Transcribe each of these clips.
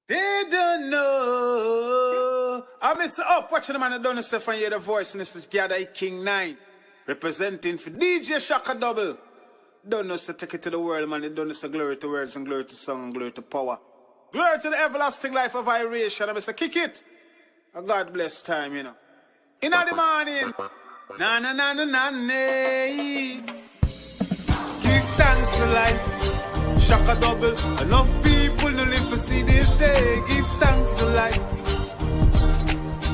They don't know. I miss up watching the man that don't stuff and hear the voice, and this is Gather King 9 representing for DJ Shaka Double. Don't know, so take it to the world, man. They don't know, so glory to words and glory to song and glory to power. Glory to the everlasting life of iration. I miss kick it. A God bless time, you know. In the morning, na na na na na na. Give thanks for life. Shaka Double. Enough people to live to see this day. Give thanks for life.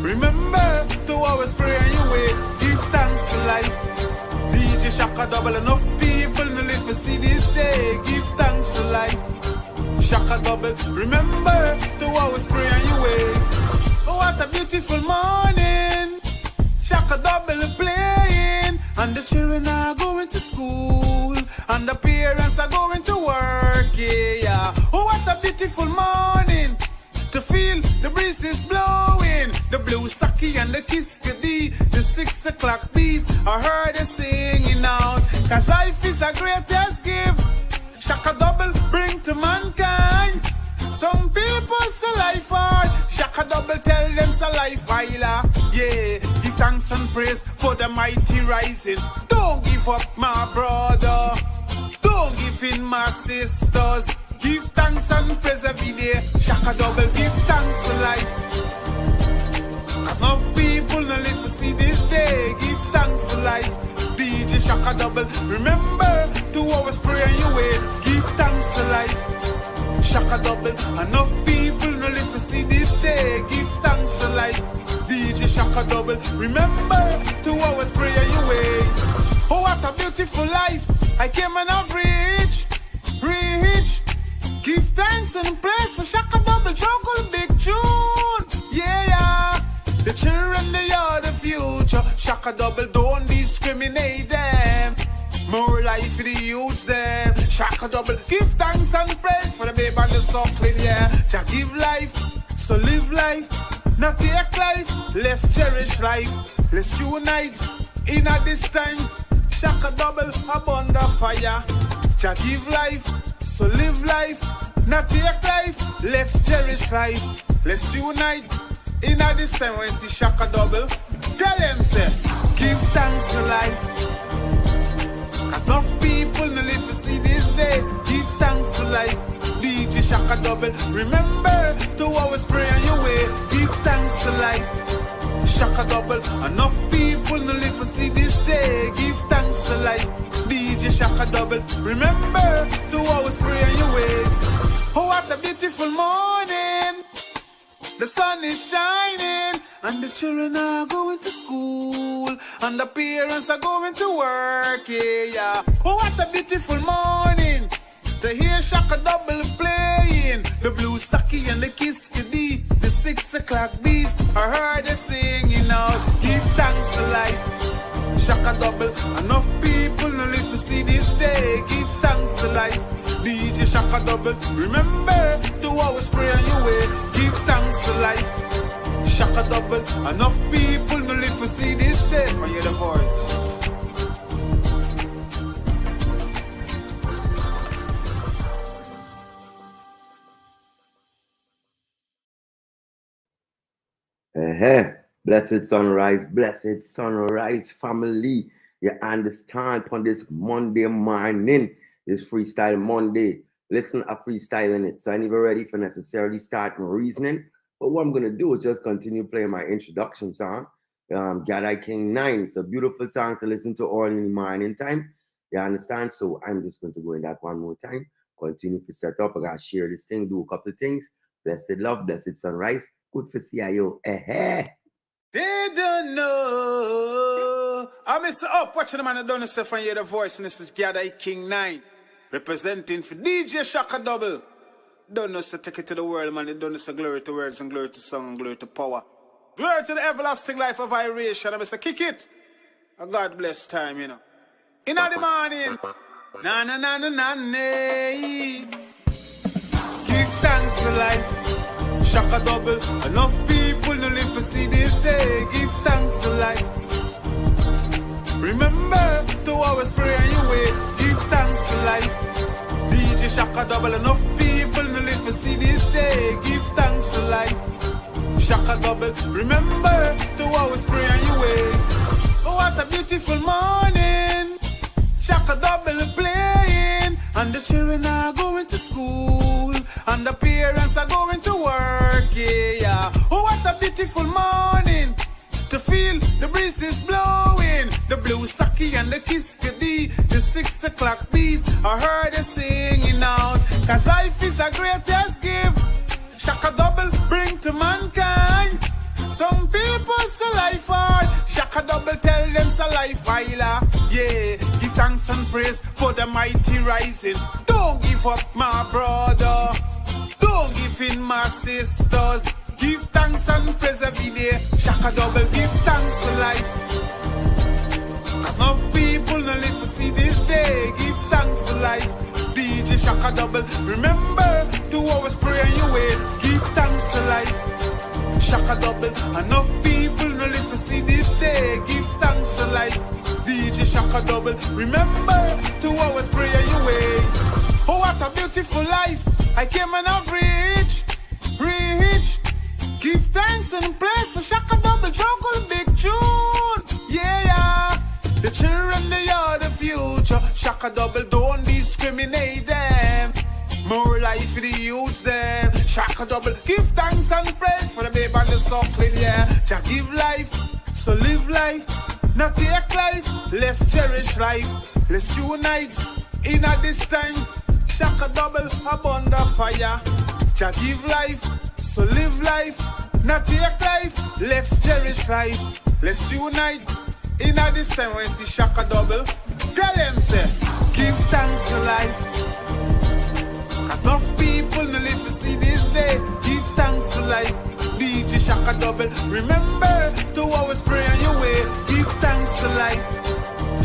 Remember to always pray on your way. Give thanks for life. DJ Shaka Double. Enough people to live to see this day. Give thanks for life. Shaka Double. Remember to always pray on your way. Oh, what a beautiful morning. Shaka Double playing, and the children are going to school, and the parents are going to work, yeah. Oh, what a beautiful morning, to feel the breeze is blowing, the blue saki and the kiskadi, the 6 o'clock bees, I heard they singing out, cause life is the greatest gift, Shaka Double bring to mankind. Some people say life hard, Shaka Double tell them say life hila. Yeah, give thanks and praise for the mighty rising. Don't give up, my brother. Don't give in, my sisters. Give thanks and praise every day. Shaka Double give thanks for life. Cause some people no live to see this day. Give thanks for life. DJ Shaka Double, remember to always pray on your way. Give thanks for life. Shaka Double, enough people no live to see this day. Give thanks for life. DJ Shaka Double, remember to always pray on your way. Oh, what a beautiful life I came and I've reached. Give thanks and praise for Shaka Double, juggle big tune. Yeah. The children, they are the future. Shaka Double, don't discriminate them. More life for the youths them. Shaka Double, give thanks and praise for the babe and the suckling, yeah. Just give life, so live life. Not take life, let's cherish life. Let's unite in at this time. Shaka Double, upon the fire. Just give life, so live life. Not take life, let's cherish life. Let's unite in at this time when you see Shaka Double. Tell them, say, give thanks for life. Enough people no live to see this day. Give thanks for life. DJ Shaka Double, remember to always pray on your way. Give thanks for life. Shaka Double, enough people no live to see this day. Give thanks for life. DJ Shaka Double, remember to always pray on your way. Oh, what a beautiful morning. The sun is shining, and the children are going to school, and the parents are going to work, yeah. Oh, what a beautiful morning to hear Shaka Double playing, the blue saki and the kiskadi, the 6 o'clock bees, I heard they singing out. Give thanks for life. Shaka Double, enough people no live to see this day. Give thanks for life. DJ Shaka Double, remember to always pray on your way. Give thanks for life. Shaka Double, enough people no live to see this day. I hear the voice. Blessed sunrise, family. You understand on this Monday morning, this freestyle Monday. Listen, I'm freestyling it, so I ain't even ready for necessarily starting reasoning. But what I'm gonna do is just continue playing my introduction song, Gather King 9. It's a beautiful song to listen to all in the morning time. You understand? So I'm just going to go in that one more time. Continue to set up. I gotta share this thing, do a couple of things. Blessed love, blessed sunrise. Good for CIO. They don't know. I miss up watching the man that don't stuff and hear the voice, and this is Gather King 9 representing for DJ Shaka Double. Don't know, so take it to the world, man. They don't know, so glory to words and glory to song and glory to power. Glory to the everlasting life of iration. I miss kick it. A God bless time, you know. In the morning, na na na na na na. Give thanks for life. Shaka Double, enough people no live to see this day. Give thanks for life. Remember to always pray on your way. Give thanks for life. DJ Shaka Double, enough people no live to see this day. Give thanks Shaka double. Remember to always pray on your way. Oh, what a beautiful morning. Shaka double playing, and the children are going to school, and the parents are going to work. Yeah. Oh, what a beautiful morning. To feel the breeze is blowing, the blue saki and the kiskadi, the 6 o'clock bees, I heard her singing out, cause life is the greatest gift, Shaka double bring to mankind. Some people still life hard, Shaka double tell them so life while. Yeah, give thanks and praise for the mighty rising. Don't give up my brother, don't give in my sisters. Give thanks and praise every day. Shaka double, give thanks to life. Cause some people no live to see this day. Give thanks to life. DJ Shaka double, remember to always pray on your way. Give thanks to life. Shaka double, enough people no live to see this day. Give thanks to life. DJ Shaka double, remember to always pray on your way. Oh, what a beautiful life I came and I've reached. Give thanks and praise for Shaka double jungle big tune. Yeah. The children, they are the future. Shaka double, don't discriminate them. More life for the youths them. Shaka double, give thanks and praise for the babe and the suckling, yeah. Just give life, so live life. Not take life, let's cherish life. Let's unite in at this time. Shaka double, upon the fire. Just give life, so live life, not take life, let's cherish life. Let's unite in a this time when see Shaka double. Tell them say, give thanks to life. Cause enough people no live to see this day. Give thanks to life. DJ Shaka double. Remember to always pray on your way. Give thanks to life.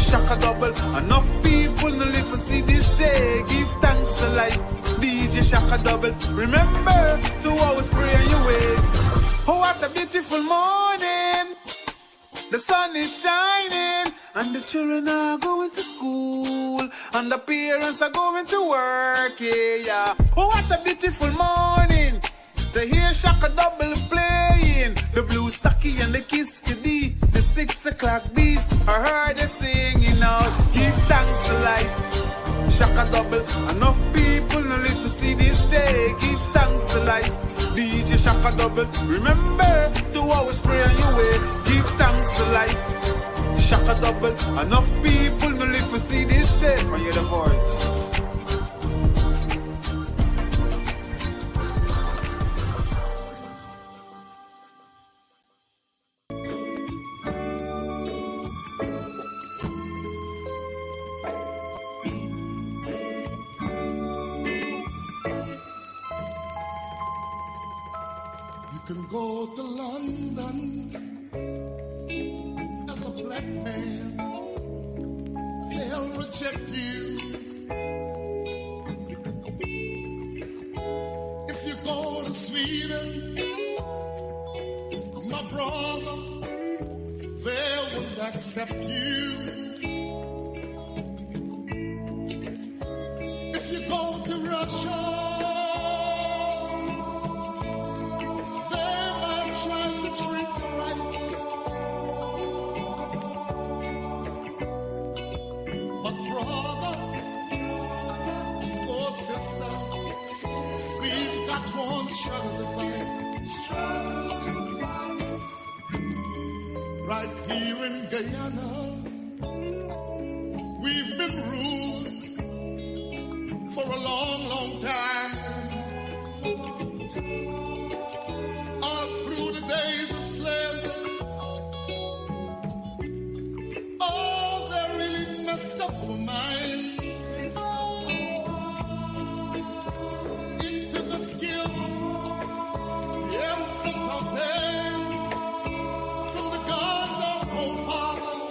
Shaka double. Enough people no live to see this day. Give thanks to life. DJ Shaka double. Remember to always pray on your way. Oh, what a beautiful morning. The sun is shining, and the children are going to school, and the parents are going to work. Yeah. Oh, what a beautiful morning. To hear Shaka double playing, the blue saki and the kiskadi, the 6 o'clock bees, I heard her singing out. Give thanks to life. Shaka double, enough people no live to see this day. Give thanks to life. DJ Shaka double, remember to always pray on your way. Give thanks to life. Shaka double, enough people no live to see this day. When you're the voice. Can go to London as a black man, they'll reject you. If you go to Sweden, my brother, they won't accept you. If you go to Russia, trying to treat you right, but brother, oh sister, we've got one struggle to fight. Right here in Guyana, we've been ruled for a long, long time. Through the days of slavery, oh, they really messed up our minds. Into the skill, and sometimes from the gods of forefathers,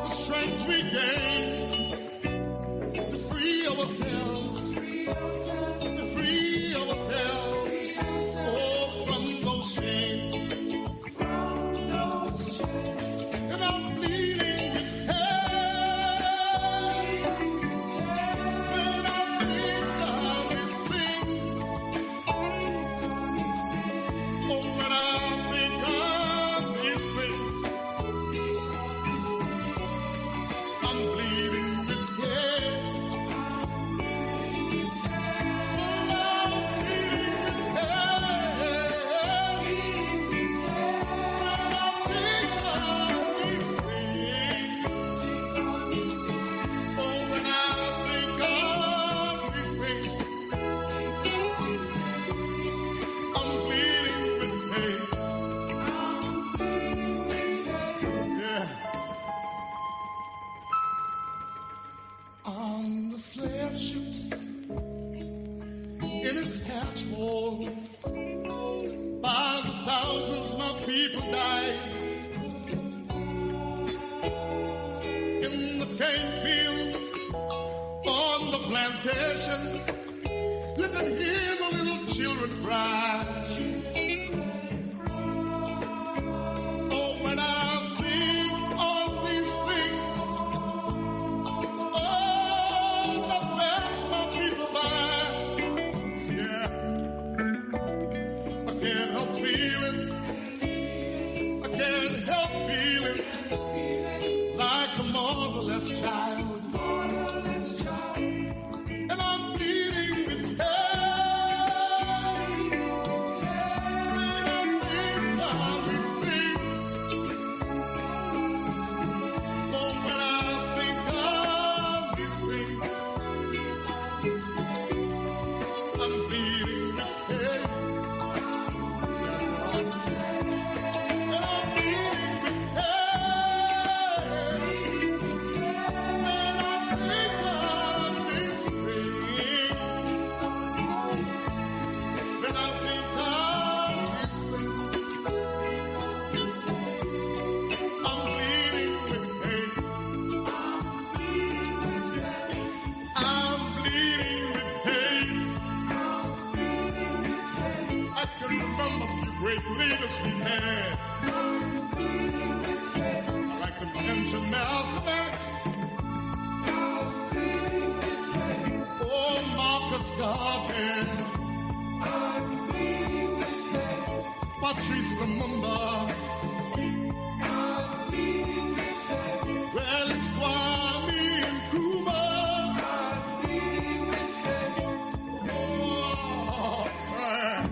the strength we gain to free ourselves, to free ourselves. Oh, from those chains, and I'm bleeding with hell. When I think of these things, oh, when I think in its thresholds. By the thousands, my people died in the cane fields, on the plantations. Look and hear the little children cry. Oh, when I think of these things, oh, that pass my people by. Yeah, I can't help feeling, I can't help feeling like a motherless child. And I'm bleeding with pain. Great leaders we had. I like to mention Malcolm X. Oh, Marcus Garvey. Patrice Lumumba. Well, it's Kwame Nkrumah. Oh, man.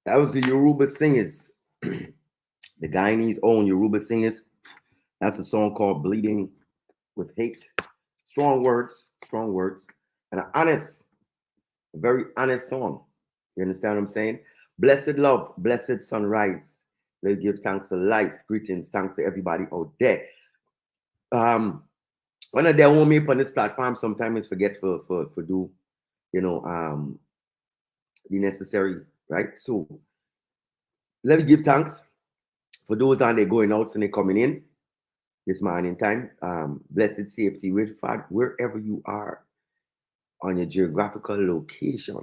That was the Yoruba Singers, the Guyanese own Yoruba Singers. That's a song called Bleeding with Hate. Strong words, and an honest, a very honest song. You understand what I'm saying? Blessed love, blessed sunrise. Let give thanks to life. Greetings, thanks to everybody out there. When they want me on this platform, sometimes forget for do, the necessary, right? So let me give thanks for those on there going out and they coming in this morning time. Blessed safety with wherever you are on your geographical location.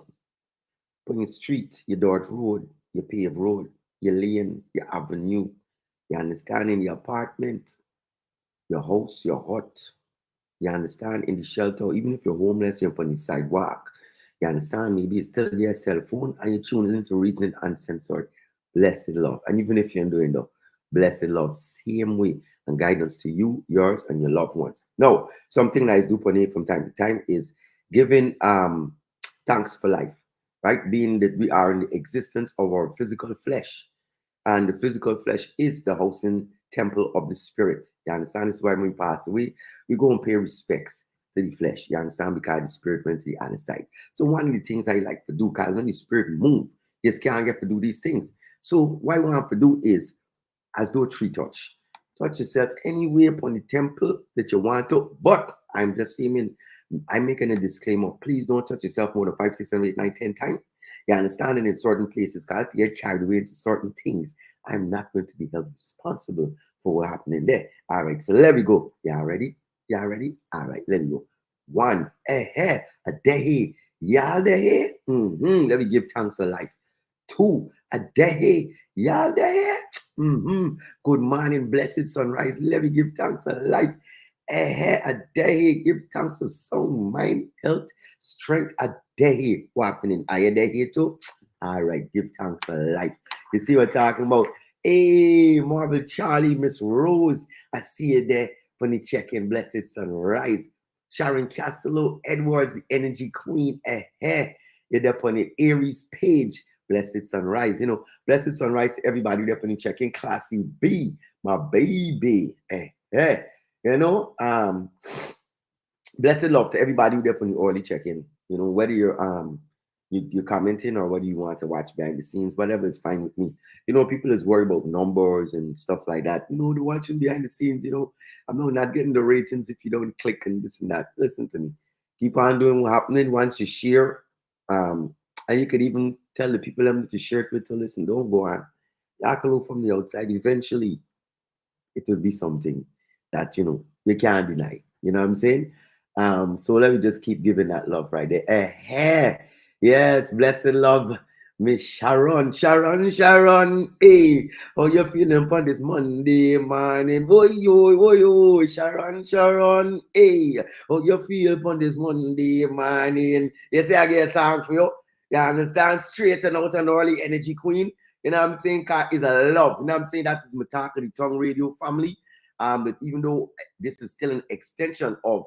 Put your street, your dirt road, your paved road, your lane, your avenue, you understand, in your apartment, your house, your hut, you understand, in the shelter, even if you're homeless, you're on the sidewalk, you understand, maybe it's still your cell phone and you're tuning into Reason Uncensored. Blessed love. And even if you're doing the blessed love, same way, and guidance to you, yours, and your loved ones. Now, something that I do from time to time is giving thanks for life, right? Being that we are in the existence of our physical flesh. And the physical flesh is the housing temple of the spirit. You understand? This is why when we pass away, we go and pay respects to the flesh. You understand? Because the spirit went to the other side. So one of the things I like to do, because when the spirit move, you just can't get to do these things. So what I want to do is, as though tree touch. Touch yourself anywhere upon the temple that you want to. But I'm just saying, I'm making a disclaimer. Please don't touch yourself more than 5, 6, 7, 8, 9, 10 times. You understand? And in certain places, because if you get carried away into certain things, I'm not going to be held responsible for what happened there. All right, so let me go. Y'all ready? Y'all ready? All right, let me go. One, a day. Y'all there? Let me give thanks to life. 2, a day. Y'all there? Good morning, blessed sunrise. Let me give thanks to life. A day. Give thanks to sound mind, health, strength. A day. What happening? Are you there here too? All right, give thanks for life. You see what I'm talking about? Hey, Marvel Charlie, Miss Rose. I see you there. Funny check-in, blessed sunrise. Sharon Castello, Edwards, the energy queen. You're there on the Aries page. Blessed sunrise. Blessed sunrise to everybody there on the check-in. Classy B, my baby. Blessed love to everybody there on the early check-in. Whether you're you're commenting or whether you want to watch behind the scenes, whatever is fine with me. You know, people is worried about numbers and stuff like that. You know, they're watching behind the scenes, you know. I'm not getting the ratings if you don't click and this and that. Listen to me. Keep on doing what's happening once you share. And you could even tell the people that you share it with to listen, don't go on. You can look from the outside. Eventually, it will be something that you can't deny. You know what I'm saying? So let me just keep giving that love right there. Yes, blessed love, Miss Sharon. Hey, how you feeling on this Monday morning? Boy, Sharon. Hey, how you feel on this Monday morning? You say I get a song for you. You understand? Straight and out and early energy queen. You know what I'm saying? Cause it's a love. You know what I'm saying? That is my Talk of the Tongue radio family. But even though this is still an extension of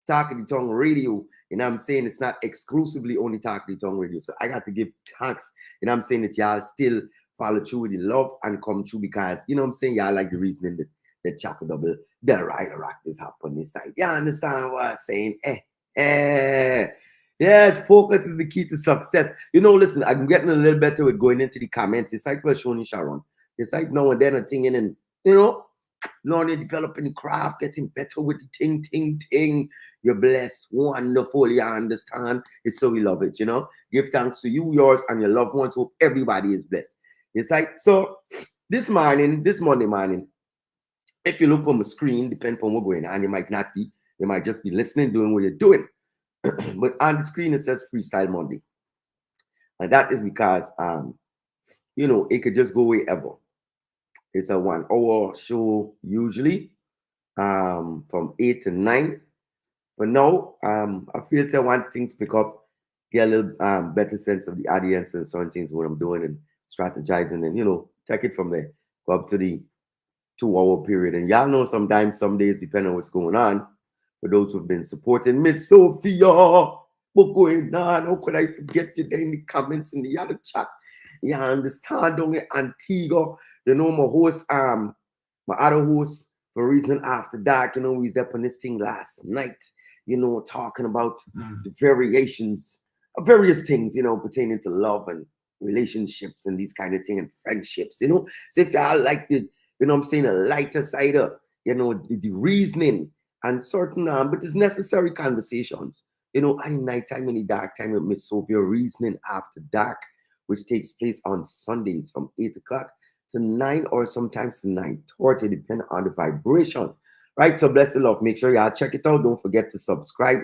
Talk of the Tongue radio, you know what I'm saying? It's not exclusively only Talk of the Tongue radio. So I got to give thanks, you know what I'm saying, that y'all still follow through with the love and come through because, you know what I'm saying, y'all like the reasoning that the Chaka Double, the Rider Rock is happening this side. You understand what I'm saying? Yes, focus is the key to success. You know, listen, I'm getting a little better with going into the comments. It's like we're showing Sharon. It's like now and then a thing and learning, developing craft, getting better with the thing. You're blessed, wonderful, you understand? It's so we love it, Give thanks to you, yours, and your loved ones. Hope everybody is blessed. It's like, so this Monday morning, if you look on the screen, depending on what's going on, you might not be. You might just be listening, doing what you're doing. But on the screen, it says Freestyle Monday. And that is because, it could just go wherever. It's a 1 hour show usually from 8 to 9. But now, I feel say once things pick up, get a little better sense of the audience and certain things, what I'm doing and strategizing and, take it from there. Go up to the 2 hour period. And y'all know sometimes, some days, depending on what's going on, for those who've been supporting Miss Sophia, what's going on? How could I forget you there in the comments in the other chat? You understand, don't get Antigua, my host, my other host, for Reason After Dark, he's there on this thing last night, talking about the variations of various things, pertaining to love and relationships and these kind of things and friendships, So if y'all like the, I'm saying, a lighter side of, the reasoning and certain, but it's necessary conversations, at nighttime in the dark time with Miss Sophia, Reasoning After Dark, which takes place on Sundays from 8 o'clock to 9 or sometimes to 9:30, depending on the vibration. Right? So bless the love. Make sure y'all check it out. Don't forget to subscribe.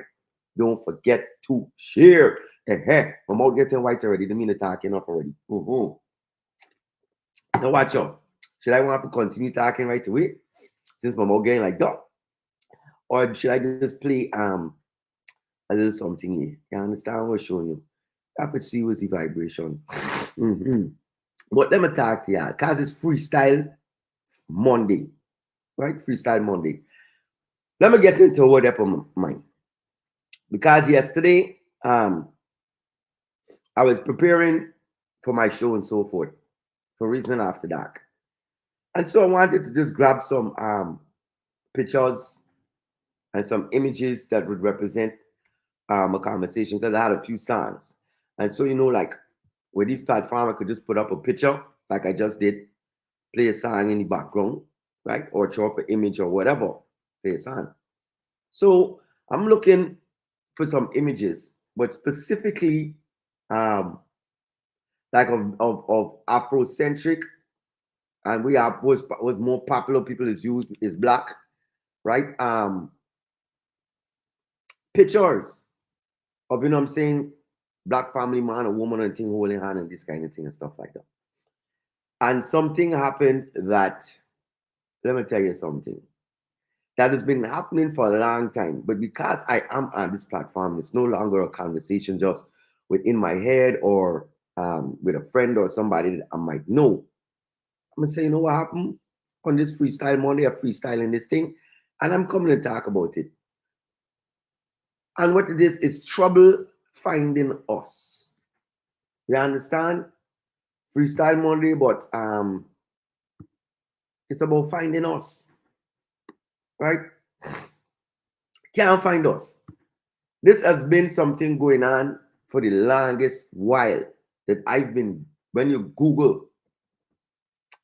Don't forget to share. I'm out getting white already. The minute talking enough already. So watch out. Should I want to continue talking right away? Since I'm out getting like that? Or should I just play a little something here? You understand what I'm showing you? I could see what's the vibration. But let me talk to y'all, because it's Freestyle Monday, right? Freestyle Monday. Let me get into what up on my mind. Because yesterday, I was preparing for my show and so forth, for Reason After Dark. And so I wanted to just grab some pictures and some images that would represent a conversation, because I had a few songs. And so, like, with this platform, I could just put up a picture like I just did, play a song in the background, right? Or throw up an image or whatever, play a song. So I'm looking for some images, but specifically like of Afrocentric, and we are was more popular people is black, right? Pictures of, I'm saying, black family man or woman and thing holding hand and this kind of thing and stuff like that. And something happened that, let me tell you something, that has been happening for a long time. But because I am on this platform, it's no longer a conversation just within my head or with a friend or somebody that I might know. I'm going to say, you know what happened on this Freestyle Monday, I'm freestyling this thing, and I'm coming to talk about it. And what it is trouble finding us. You understand? Freestyle Monday, but it's about finding us. Right? Can't find us. This has been something going on for the longest while that I've been, when you Google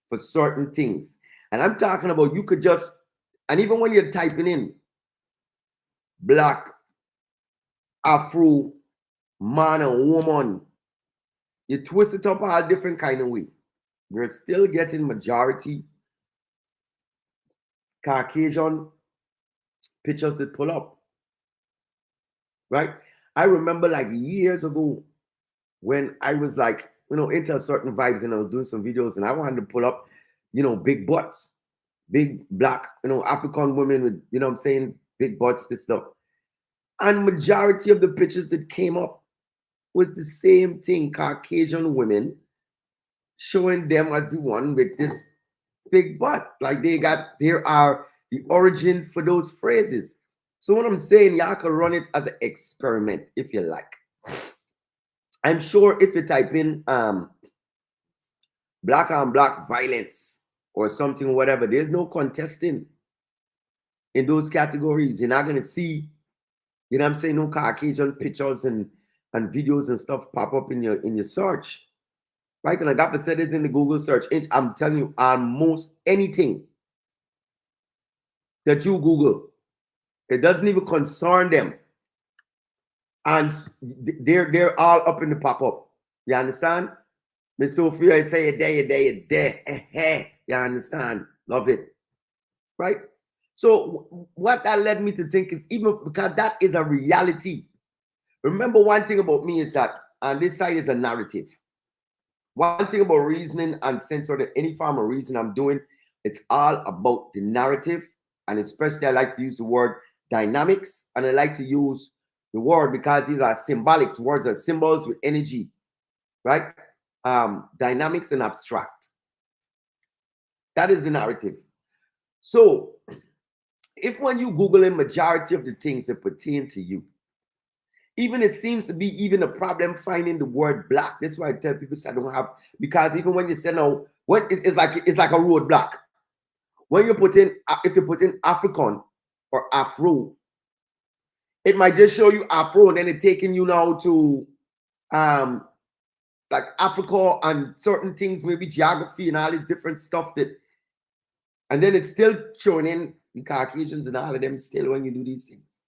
for certain things, and I'm talking about you could just, and even when you're typing in black, Afro, man and woman, you twist it up all different kind of way. You're still getting majority Caucasian pictures that pull up, right? I remember like years ago when I was like, into certain vibes and I was doing some videos and I wanted to pull up, big butts, big black, African women with, what I'm saying, big butts, this stuff. And majority of the pictures that came up was the same thing, Caucasian women showing them as the one with this big butt. Like there are the origin for those phrases. So what I'm saying, y'all can run it as an experiment if you like. I'm sure if you type in black on black violence or something, whatever, there's no contesting in those categories. You're not going to see, I'm saying, no Caucasian pictures and videos and stuff pop up in your search. Right? And I got to set it in the Google search. I'm telling you, almost anything that you Google, it doesn't even concern them. And they're all up in the pop-up. You understand? Miss Sophia, I say you're there. You understand? Love it. Right? So what that led me to think is, even because that is a reality. Remember, one thing about me is that, and this side is a narrative. One thing about reasoning and censored, any form of reason I'm doing, it's all about the narrative. And especially I like to use the word dynamics. And I like to use the word because these are symbolic. Words are symbols with energy, right? Dynamics and abstract. That is the narrative. So if when you Google a majority of the things that pertain to you, even it seems to be even a problem finding the word black. That's why I tell people I don't have, because even when you say no, what it's like a roadblock. When you put in, if you put in African or Afro, it might just show you Afro and then it's taking you now to like Africa and certain things, maybe geography and all this different stuff that, and then it's still showing in the Caucasians and all of them still when you do these things.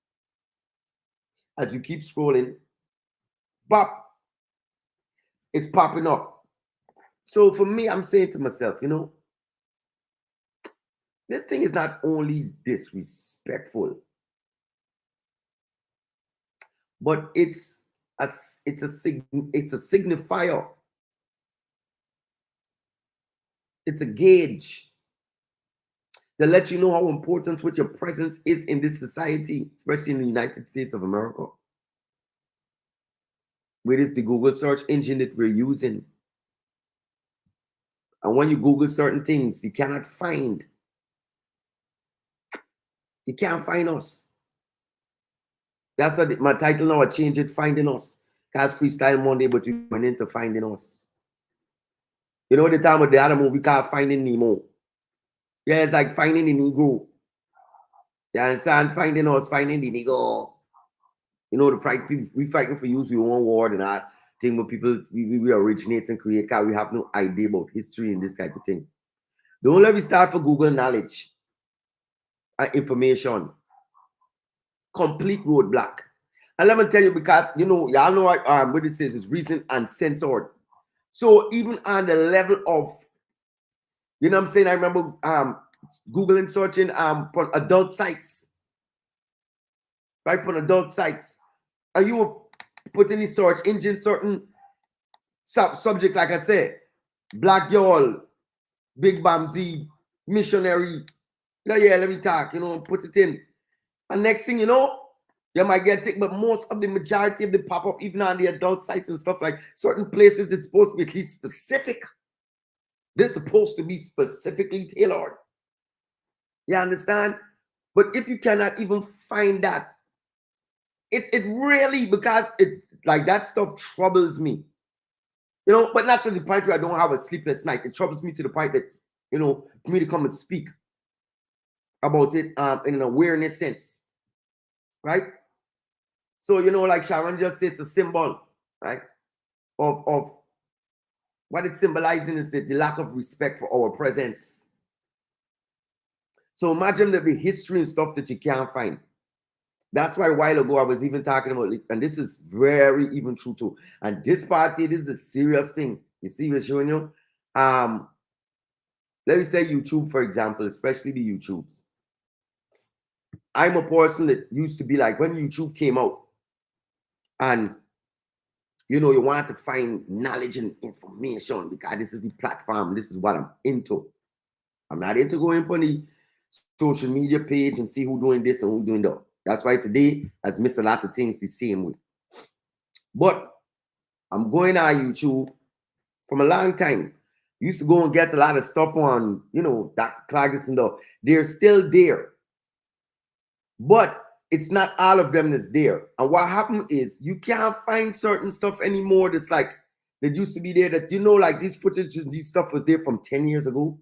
As you keep scrolling, pop, it's popping up. So for me, I'm saying to myself, this thing is not only disrespectful, but it's a signifier. It's a gauge that lets you know how important what your presence is in this society, especially in the United States of America. Where is the Google search engine that we're using? And when you Google certain things, you cannot find. You can't find us. That's my title now. I changed it, Finding Us. Because Freestyle Monday, but we went into Finding Us. You know the time of the other movie called Finding Nemo? Yeah, it's like finding the Negro. You understand? Finding us, finding the Negro. The fight, we fighting for use we own word and that thing where people, we originate and create, because we have no idea about history and this type of thing. Don't let me start for Google knowledge and information. Complete roadblock. And let me tell you, because, y'all know what it says is reason and censored. So even on the level of, what I'm saying, I remember Googling, searching for adult sites. Right, for adult sites. And you will put in the search engine certain subject, like I said, black girl, big Bamsey, missionary. Yeah, let me talk, put it in. And next thing you know, you might get it, but most of the majority of the pop-up, even on the adult sites and stuff, like certain places, it's supposed to be at least specific. They're supposed to be specifically tailored. You understand? But if you cannot even find that, it really, because it, like, that stuff troubles me. But not to the point where I don't have a sleepless night. It troubles me to the point that, for me to come and speak about it in an awareness sense. Right? So, like Sharon just said, it's a symbol. right? Of what it's symbolizing is the lack of respect for our presence. So imagine the history and stuff that you can't find. That's why a while ago I was even talking about, and this is very even true too. And this party, this is a serious thing. You see, we're showing you. Let me say YouTube, for example, especially the YouTubes. I'm a person that used to be like when YouTube came out, and you know, you want to find knowledge and information because this is the platform, this is what I'm into. I'm not into going on the social media page and see who doing this and who doing that. That's why today I've missed a lot of things the same way. But I'm going on YouTube from a long time. Used to go and get a lot of stuff on, you know, Dr. Claggis and all. They're still there. But it's not all of them that's there. And what happened is you can't find certain stuff anymore that's like that used to be there, that you know, like these footages, these stuff was there from 10 years ago,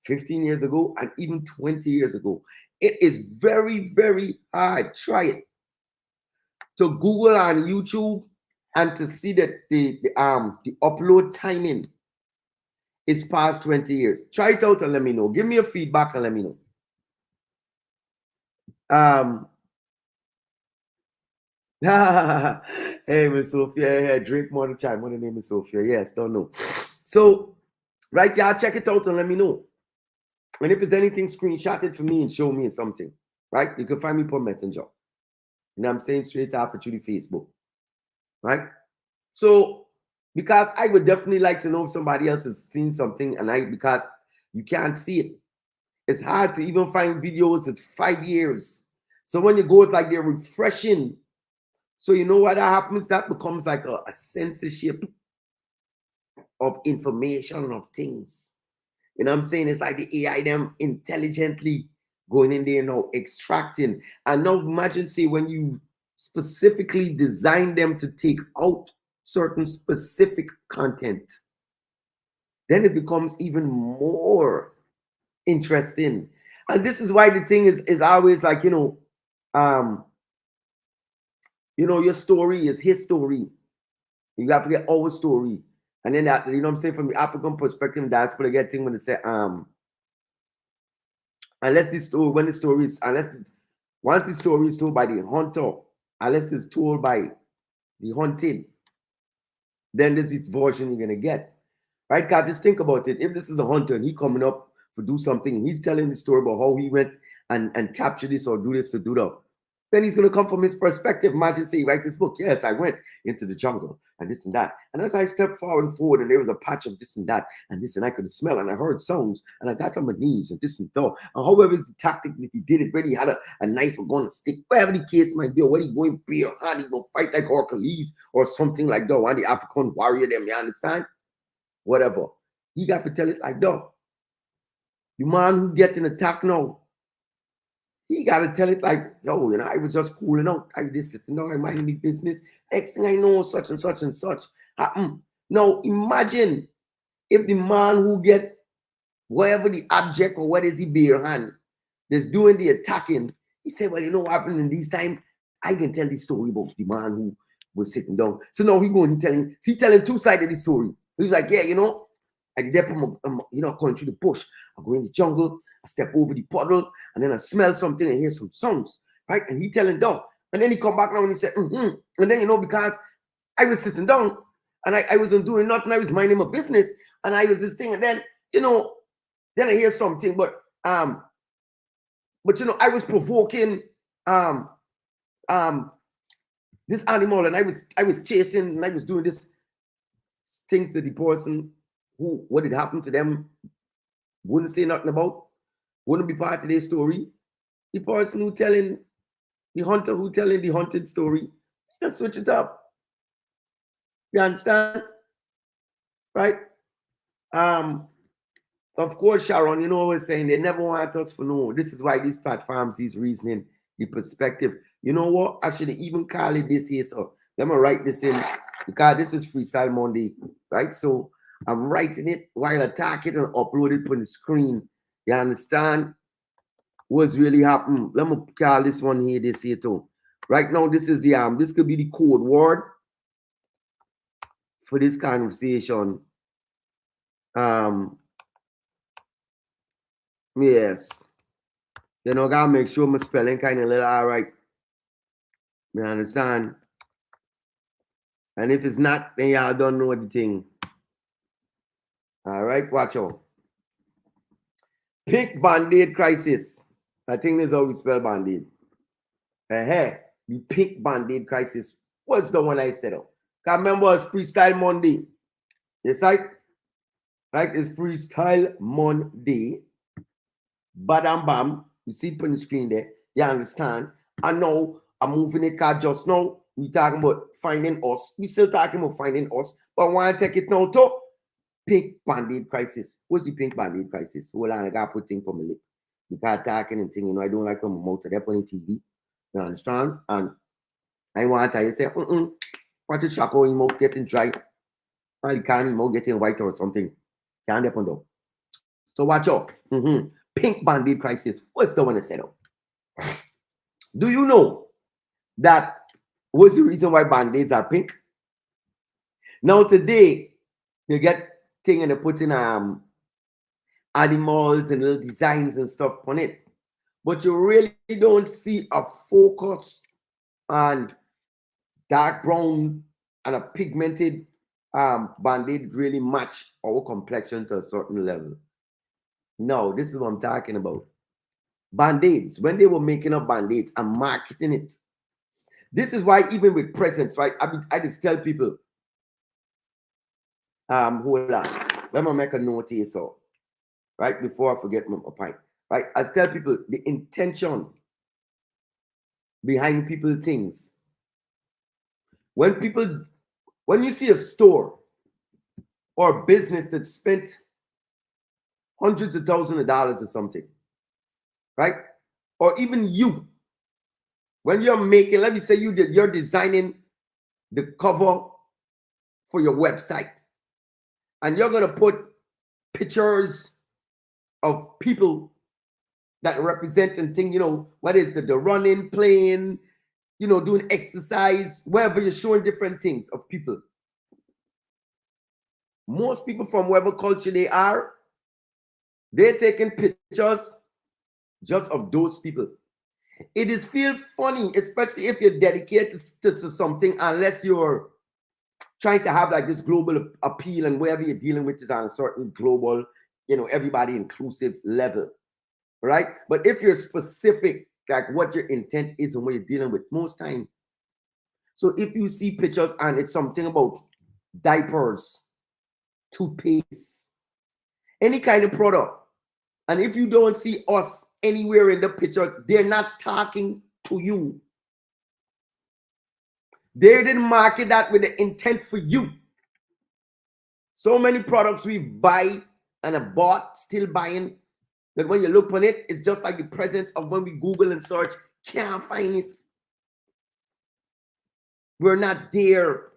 15 years ago, and even 20 years ago. It is very, very hard. Try it. To Google on YouTube and to see that the upload timing is past 20 years. Try it out and let me know. Give me a feedback and let me know. Hey, Miss Sophia. Yeah, drink more than time. What the name is Sophia? Yes, don't know. So, right, y'all, check it out and let me know. And if there's anything, screenshot it for me and show me something. Right? You can find me per messenger. And I'm saying straight after through the Facebook. Right? So, because I would definitely like to know if somebody else has seen something, and because you can't see it. It's hard to even find videos at 5 years. So when you go, it's like they're refreshing. So you know what happens? That becomes like a censorship of information, of things. You know what I'm saying? It's like the AI them intelligently going in there now, extracting. And now imagine, say, when you specifically design them to take out certain specific content, then it becomes even more interesting. And this is why the thing is always like, your story is his story. You got to get our story. And then that, you know what I'm saying, from the African perspective, that's what I get thing when they say, once the story is told by the hunter, unless it's told by the hunted, then this is the version you're gonna get. Right? Because just think about it. If this is the hunter and he coming up to do something and he's telling the story about how he went and captured this or do this or do that, then he's going to come from his perspective. Imagine, say, write this book. Yes, I went into the jungle and this and that. And as I stepped forward and there was a patch of this and that and this, and I could smell and I heard sounds and I got on my knees and this and that. And however the tactic that he did it, whether he had a knife or gun, a stick, whatever the case might be, or whether he going beer and he going to fight like Hercules or something like that, one the African warrior them, you understand? Whatever. He got to tell it like that. The man who getting attacked now, he got to tell it like, yo, I was just cooling out. I this, I minding my business. Next thing I know, such and such and such happened. Now, imagine if the man who get whatever the object or what is he bare hand that's doing the attacking, he said, well, you know what happened in this time? I can tell this story about the man who was sitting down. So now he going telling two sides of the story. He's like, yeah, I did going through the bush. I go in the jungle. I step over the puddle, and then I smell something and hear some sounds, right? And he telling dog. And then he come back now and he said, And then, because I was sitting down and I wasn't doing nothing. I was minding my business and I was this thing. And then, then I hear something, but I was provoking this animal and I was chasing and I was doing this things that the person what had happened to them wouldn't say nothing about, wouldn't be part of their story. The person who telling the hunter who telling the hunted story, just switch it up. You understand? Right? Of course, Sharon, I was saying they never want us for no. This is why these platforms, these reasoning, the perspective. You know what? I should even call it this here. So let me write this in because this is Freestyle Monday, right? So I'm writing it while I talk it and upload it on the screen. You understand? What's really happened? Let me call this one here, this here too. Right now, this is the this could be the code word. for this conversation. Yes. You know, gotta make sure my spelling kind of little all right. You understand? And if it's not, then y'all don't know the thing. All right, watch out. Pink Band-Aid crisis. I think that's how we spell Band-Aid. The pink Band-Aid crisis was the one I set up. I remember it's Freestyle Monday. Yes, right? It's Freestyle Monday. Badam bam. You see it on the screen there. You understand? I know I'm moving it because just now we talking about finding us. We still talking about finding us. But I want to take it now to pink Band-Aid crisis. What's the pink Band-Aid crisis? Hold on, I got to put things on my lip. Because talking and thing, you know, I don't like when my mouth is up on the TV. You understand? And I want to tell you, say, watch it shackle, your mouth getting dry. Or you can't, your mouth getting white or something. Can't happen though. So watch out. Pink Band-Aid crisis. What's the one that set up? Do you know that what's the reason why Band-Aids are pink? Now today, you get thing and they put in animals and little designs and stuff on it. But you really don't see a focus on dark brown and a pigmented Band-Aid really match our complexion to a certain level. No, this is what I'm talking about. Band-Aids, when they were making up Band-Aids and marketing it. This is why even with presents, right? I just tell people, hold on, let me make a note here, so, right, before I forget my point, right? I tell people the intention behind people's things. When you see a store or a business that spent hundreds of thousands of dollars or something, right? Or even you, when you're making, let me say you're designing the cover for your website, and you're gonna put pictures of people that represent and thing, you know, what is the running, playing, you know, doing exercise, wherever you're showing different things of people. Most people from whatever culture they are, they're taking pictures just of those people. It is feel funny, especially if you're dedicated to something, unless you're trying to have like this global appeal and wherever you're dealing with is on a certain global, you know, everybody inclusive level, right? But if you're specific, like what your intent is and what you're dealing with most time. So if you see pictures and it's something about diapers, toothpaste, any kind of product, and if you don't see us anywhere in the picture, they're not talking to you. They didn't market that with the intent for you. So many products we buy and have bought, still buying, that when you look on it, it's just like the presence of when we Google and search, can't find it. We're not there.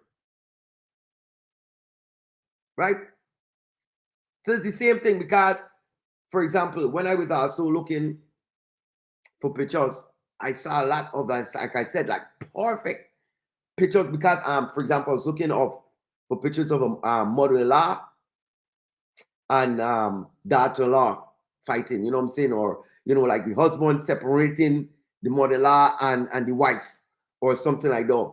Right? So it's the same thing because, for example, when I was also looking for pictures, I saw a lot of, like I said, like perfect pictures because, for example, I was looking for pictures of a mother-in-law and daughter-in-law fighting, you know what I'm saying? Or, you know, like the husband separating the mother-in-law and the wife or something like that.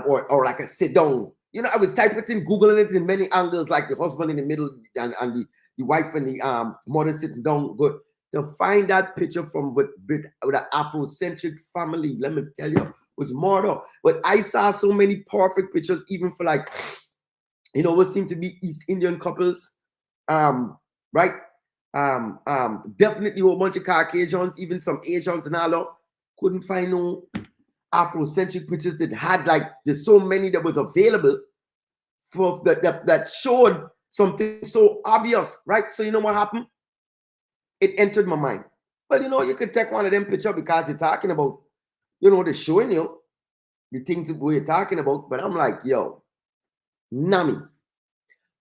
Or like a sit down. You know, I was typing in, Googling it in many angles, like the husband in the middle and the wife and the mother sitting down. Good. To find that picture from with an Afrocentric family, let me tell you, was murder. But I saw so many perfect pictures, even for like, you know, what seemed to be East Indian couples. Right? Definitely a whole bunch of Caucasians, even some Asians and all that. Couldn't find no Afrocentric pictures that had like, there's so many that was available for that showed something so obvious, right? So you know what happened? It entered my mind. Well, you know, you could take one of them pictures because you're talking about, you know, they're showing you the things that we're talking about. But I'm like, yo, Nami,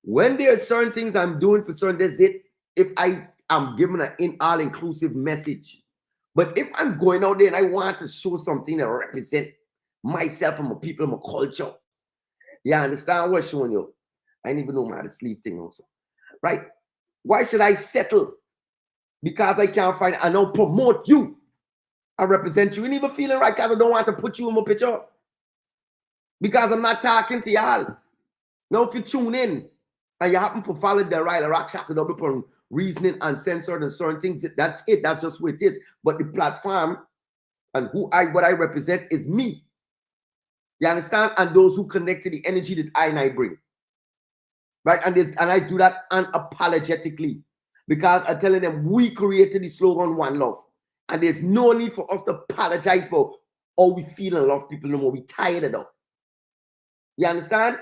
when there are certain things I'm doing for certain, that's it. If I am giving an all-inclusive message, but if I'm going out there and I want to show something that represent myself and my people and my culture, you understand what I'm showing you? I didn't even know my sleeve thing also. Right? Why should I settle? Because I can't find, I don't promote you. I represent you. And even feeling right because I don't want to put you in my picture. Because I'm not talking to y'all. Now, if you tune in and you happen to follow the right rock shaka double upon reasoning uncensored and certain things, that's it. That's just what it is. But the platform and what I represent is me. You understand? And those who connect to the energy that I bring. Right? And I do that unapologetically. Because I'm telling them we created the slogan One Love. And there's no need for us to apologize for how we feel and love people no more. We tired of that. You understand?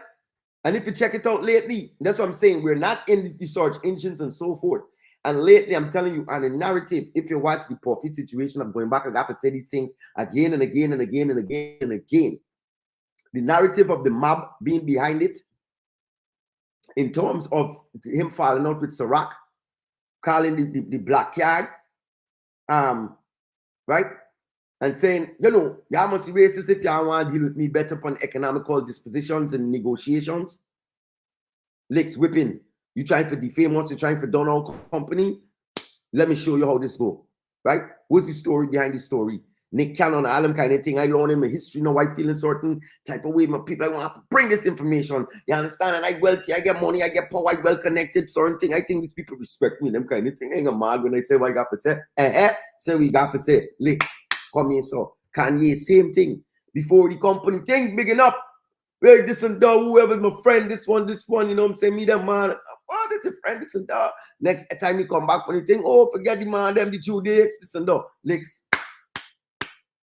And if you check it out lately, that's what I'm saying. We're not in the search engines and so forth. And lately, I'm telling you, on a narrative, if you watch the Puffy situation, I'm going back, I got to say these things again and again and again and again and again. The narrative of the mob being behind it, in terms of him falling out with Ciroc, calling the black card, right? And saying, you know, y'all must be racist if y'all want to deal with me better upon economical dispositions and negotiations. Licks whipping. You trying to defame us, you're trying to down our company. Let me show you how this go. Right? What's the story behind the story? Nick Cannon, all them kind of thing. I learn in my history now. I feel in certain type of way. My people, I want to bring this information. You understand? And I wealthy, I get money, I get power, I well connected, certain thing. I think these people respect me, them kind of thing. I ain't mad when I say what I got to say. So we got to say, Licks, come here, so. Kanye, same thing. Before the company thing, big enough. Well, this and that, whoever's my friend, this one, you know what I'm saying? Me, them man. Oh, that's your friend, this and that. Next time you come back when you think, oh, forget the man, them, the Judates, this and that. Licks.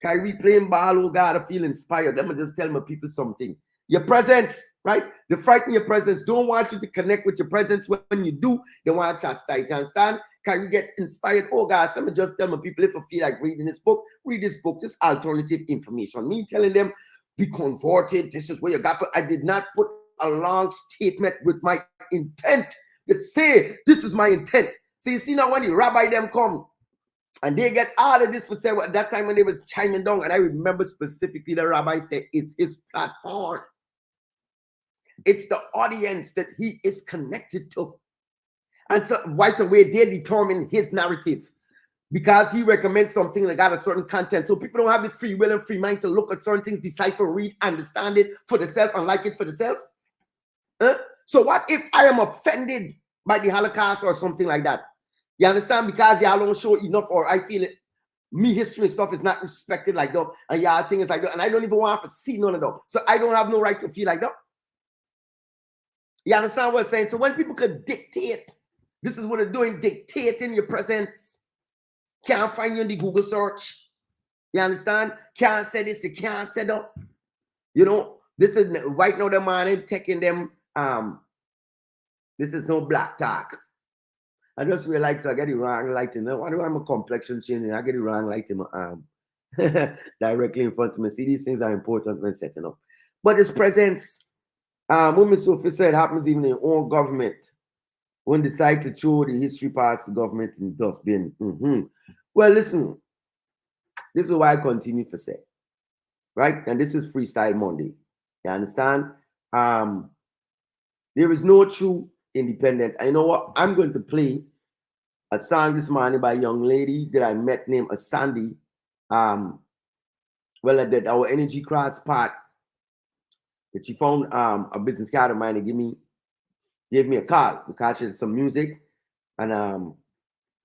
Kyrie playing ball, oh God, I feel inspired. Let me just tell my people something. Your presence, right? They frighten your presence. Don't want you to connect with your presence. When you do, they want to chastise. You understand? Kyrie get inspired. Oh gosh, let me just tell my people, if I feel like reading this book, read this book. Just alternative information. Me telling them, be converted. This is where you got. I did not put a long statement with my intent that say, this is my intent. So you see now when the rabbi them come, and they get all of this for say at that time when they was chiming down. And I remember specifically the rabbi said it's his platform. It's the audience that he is connected to. And so right away, they determine his narrative. Because he recommends something that got a certain content. So people don't have the free will and free mind to look at certain things, decipher, read, understand it for themselves and like it for themselves. So what if I am offended by the Holocaust or something like that? You understand? Because y'all don't show enough, or I feel it. Me history and stuff is not respected like that, and y'all think it's like that, and I don't even want to see none of that. So I don't have no right to feel like that. You understand what I'm saying? So when people could dictate, this is what they're doing, dictating your presence. Can't find you in the Google search. You understand? Can't say this, you can't say that. You know, this is right now the man taking them. This is no black talk. I just realized I get it wrong light in why do I have a complexion changing? I get it wrong light in my arm directly in front of me. See, these things are important when setting up. But this presence, what Ms. Sophie said, happens even in your own government. When decide to throw the history parts to government in the dustbin. Well, listen, this is why I continue to say, right? And this is Freestyle Monday. You understand? There is no true independent. I know what I'm going to play a song this morning by a young lady that I met named Sandy. Well, I did our energy cross part that she found a business card of mine and gave me a call because she had some music, and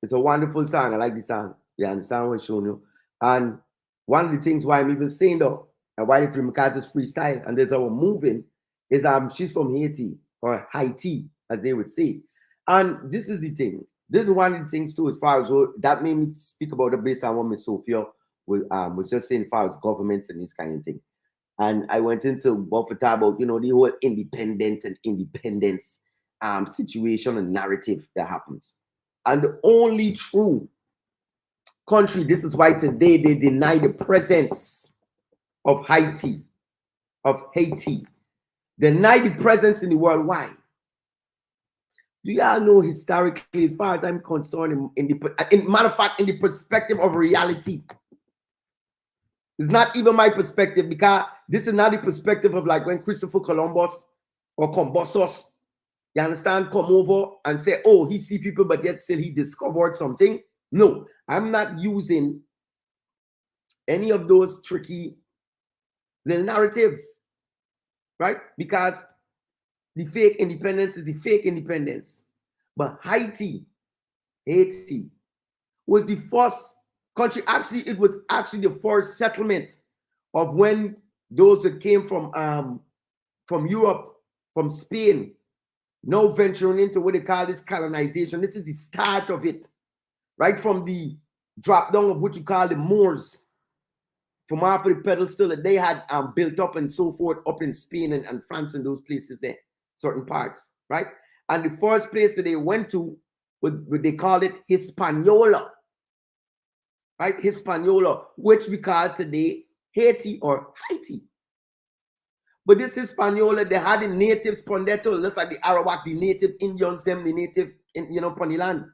it's a wonderful song. I like the song. You understand what I'm showing you? And one of the things why I'm even saying though, and why it's because it's freestyle and there's our moving is she's from Haiti or Haiti, as they would say. And this is the thing. This is one of the things too, as far as that made me speak about it based on what Miss Sophia was just saying as far as governments and this kind of thing. And I went into what we talk about, you know, the whole independent and independence situation and narrative that happens. And the only true country, this is why today they deny the presence of Haiti, deny the presence in the world. Why? Do y'all know historically, as far as I'm concerned, matter of fact, in the perspective of reality, it's not even my perspective, because this is not the perspective of like when Christopher Columbus or Columbusos you understand, come over and say, oh, he see people, but yet still he discovered something. No, I'm not using any of those tricky little narratives, right? Because the fake independence is the fake independence. But Haiti was the first country, actually, it was actually the first settlement of when those that came from Europe, from Spain, now venturing into what they call this colonization. This is the start of it, right? From the drop down of what you call the Moors, from after the pedestal that they had built up and so forth up in Spain and France and those places there, certain parts, right? And the first place that they went to, what they called it Hispaniola, right? Hispaniola, which we call today Haiti or Haiti. But this Hispaniola, they had the natives, Pondeto, just like the Arawak, the native Indians, them, the native, upon the land.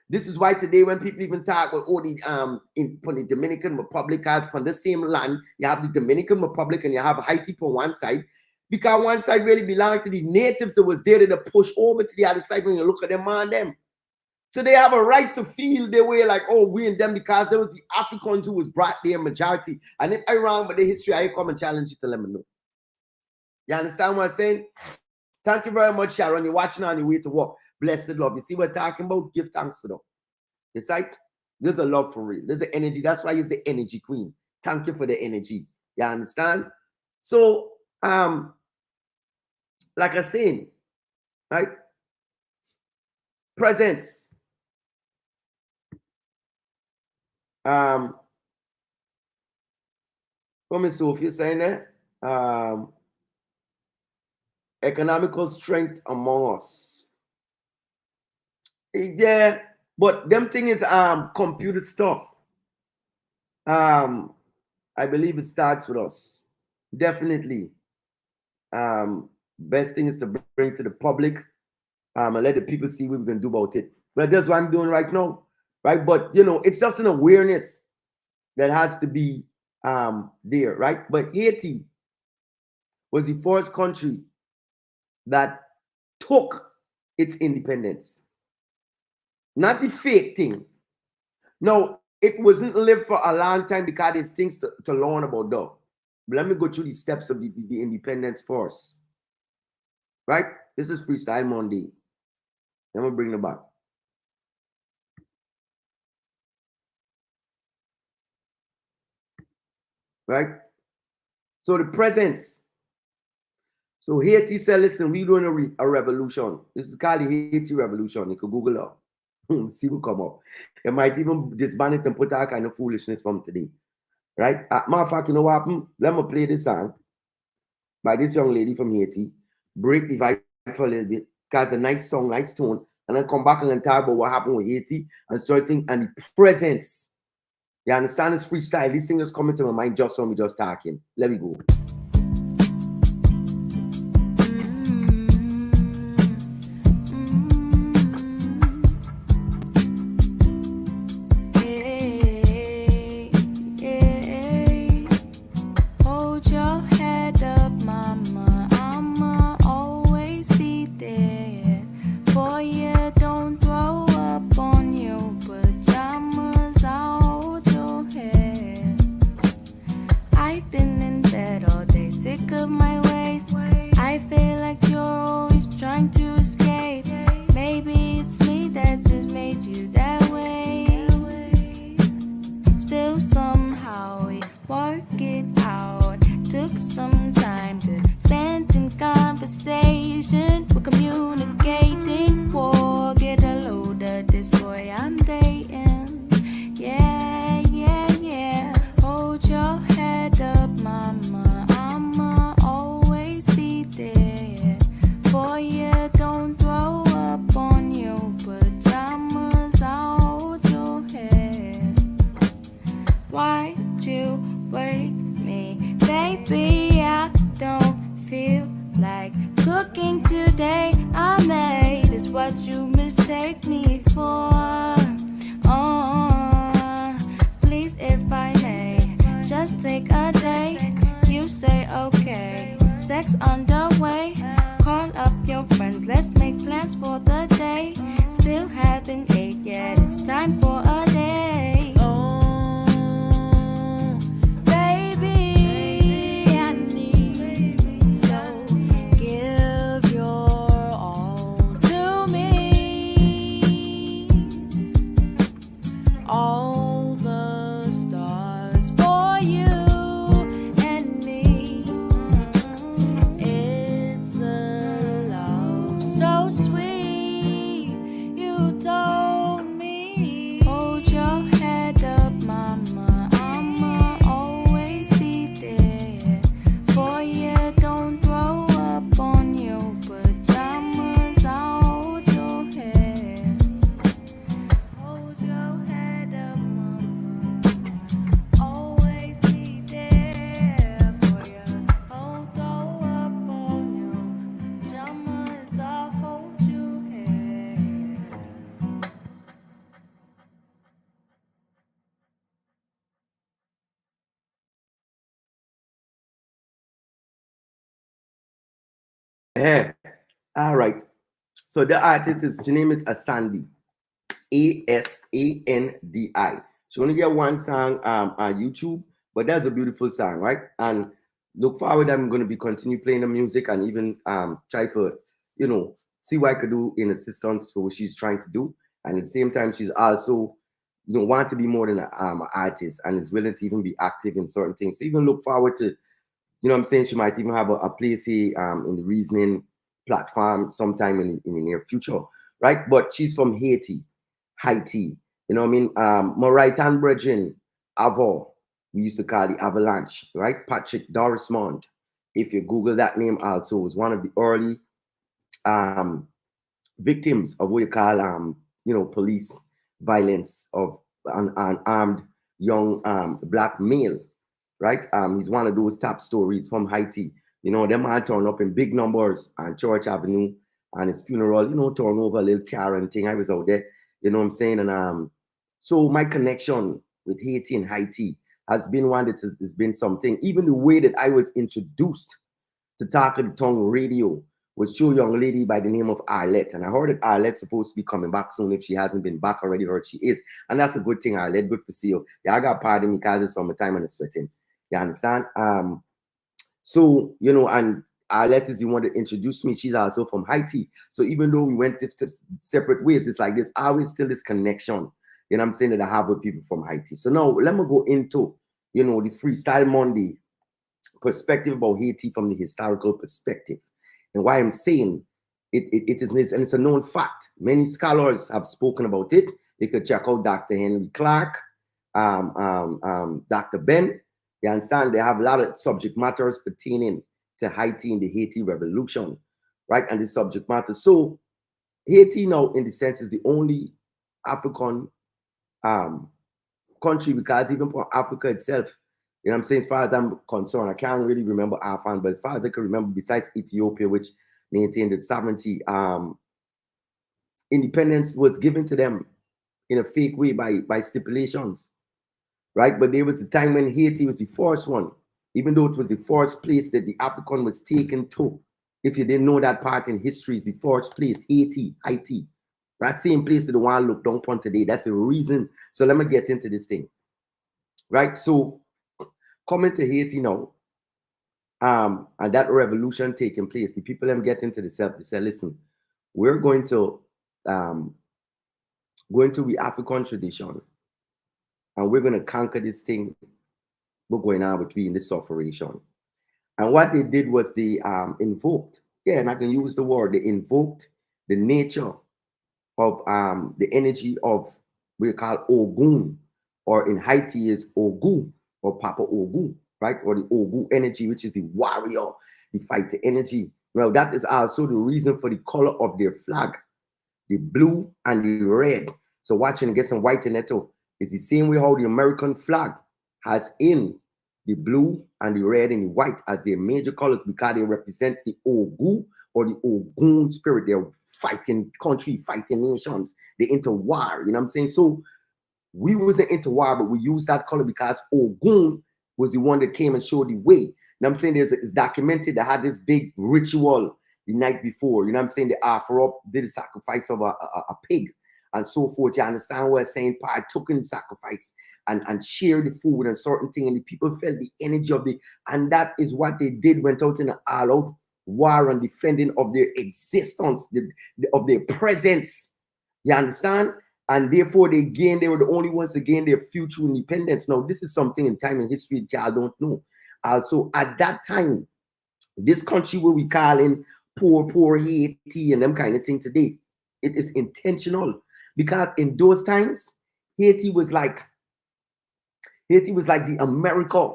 This is why today when people even talk about, oh, the Dominican Republic, on the same land, you have the Dominican Republic and you have Haiti on one side, because one side really belonged to the natives that was there to push over to the other side when you look at them on them. So they have a right to feel their way like, oh, we and them, because there was the Africans who was brought there majority. And if I'm wrong, but the history, I come and challenge you to let me know. You understand what I'm saying? Thank you very much, Sharon. You're watching on your way to work. Blessed love. You see what we're talking about? Give thanks to them. It's like there's a love for real. There's an energy. That's why you're the energy queen. Thank you for the energy. You understand? So, like I said, right? Presence. Come in, Sophie, saying that. Economical strength among us. Yeah, but them thing is computer stuff. I believe it starts with us. Definitely. Best thing is to bring to the public and let the people see what we can do about it. But that's what I'm doing right now, right? But it's just an awareness that has to be there, right? But Haiti was the first country that took its independence. Not the fake thing. No, it wasn't lived for a long time because there's things to learn about though. But let me go through the steps of the independence first. Right? This is Freestyle Monday. I'm going to bring it back. Right? So the presence. So Haiti said, listen, we're doing a revolution. This is called the Haiti Revolution. You can Google up. See what come up. It might even disband it and put that kind of foolishness from today. Right? Matter of fact, you know what happened? Let me play this song by this young lady from Haiti. Break the vibe for a little bit. Because it's a nice song, nice tone. And then come back and then talk about what happened with Haiti and starting and the presence. You understand? It's freestyle. These things just coming to my mind just on me just talking. Let me go. Sex underway. Call up your friends, let's All right. So the artist is, her name is Asandi. Asandi. She only get one song on YouTube, but that's a beautiful song, right? And look forward, I'm going to be continue playing the music and even try for, see what I could do in assistance for what she's trying to do. And at the same time, she's also, want to be more than an artist and is willing to even be active in certain things. So even look forward to, what I'm saying, she might even have a place here in the Reasoning platform sometime in the near future, right? But she's from Haiti. You know what I mean? My right hand brethren, Avo, we used to call the Avalanche, right? Patrick Dorismond. If you Google that name also, was one of the early um, victims of what you call police violence of an armed young black male, right? He's one of those top stories from Haiti. Them man turn up in big numbers on Church Avenue and his funeral, turn over a little car and thing. I was out there, you know what I'm saying? And so my connection with Haiti has been one that has been something. Even the way that I was introduced to Talk of the Tongue radio was to a young lady by the name of Arlette. And I heard that Arlette's supposed to be coming back soon. If she hasn't been back already, heard she is. And that's a good thing, Arlette. Good to see you. Yeah, I got pardon me because it's summertime and it's sweating. You understand? So, and Arlette is the one that introduced me. She's also from Haiti. So even though we went to separate ways, it's like there's always still this connection, I'm saying, that I have with people from Haiti. So now let me go into, the Freestyle Monday perspective about Haiti from the historical perspective. And why I'm saying it is, and it's a known fact. Many scholars have spoken about it. You could check out Dr. Henry Clark, Dr. Ben. You understand? They have a lot of subject matters pertaining to Haiti and the Haiti Revolution, right? And the subject matter. So Haiti now, in the sense, is the only African country, because even for Africa itself, I'm saying, as far as I'm concerned, I can't really remember offhand, but as far as I can remember, besides Ethiopia, which maintained its sovereignty, independence was given to them in a fake way by stipulations, right? But there was a time when Haiti was the first one, even though it was the first place that the African was taken to. If you didn't know that part in history, is the first place, Haiti. That same place that the one look down upon today. That's the reason. So let me get into this thing, right? So coming to Haiti now, and that revolution taking place, the people them get into the self, they say, listen, we're going to the African tradition, and we're going to conquer this thing we're going on between this sufferation. And what they did was they invoked, and I can use the word, they invoked the nature of the energy of we call Ogun, or in Haiti is Ogu, or Papa Ogu, right? Or the Ogu energy, which is the warrior, the fighter energy. Well, that is also the reason for the color of their flag, the blue and the red. So watching, get some white in it too. It's the same way how the American flag has in the blue and the red and the white as their major colors, because they represent the Ogu or the Ogun spirit. They're fighting country, fighting nations. They're into war, you know what I'm saying? So we wasn't into war, but we used that color because Ogun was the one that came and showed the way. You know what I'm saying? It's documented that had this big ritual the night before. You know what I'm saying? They offer up, did a sacrifice of a pig and so forth. You understand what I'm saying? Partook in the sacrifice and shared the food and certain thing. And the people felt the energy of and that is what they did, went out in an all-out war and defending of their existence, of their presence. You understand? And therefore they were the only ones to gain their future independence. Now, this is something in time and history that y'all don't know. Also, at that time, this country where we call in poor Haiti and them kind of thing today, it is intentional. Because in those times, Haiti was like the America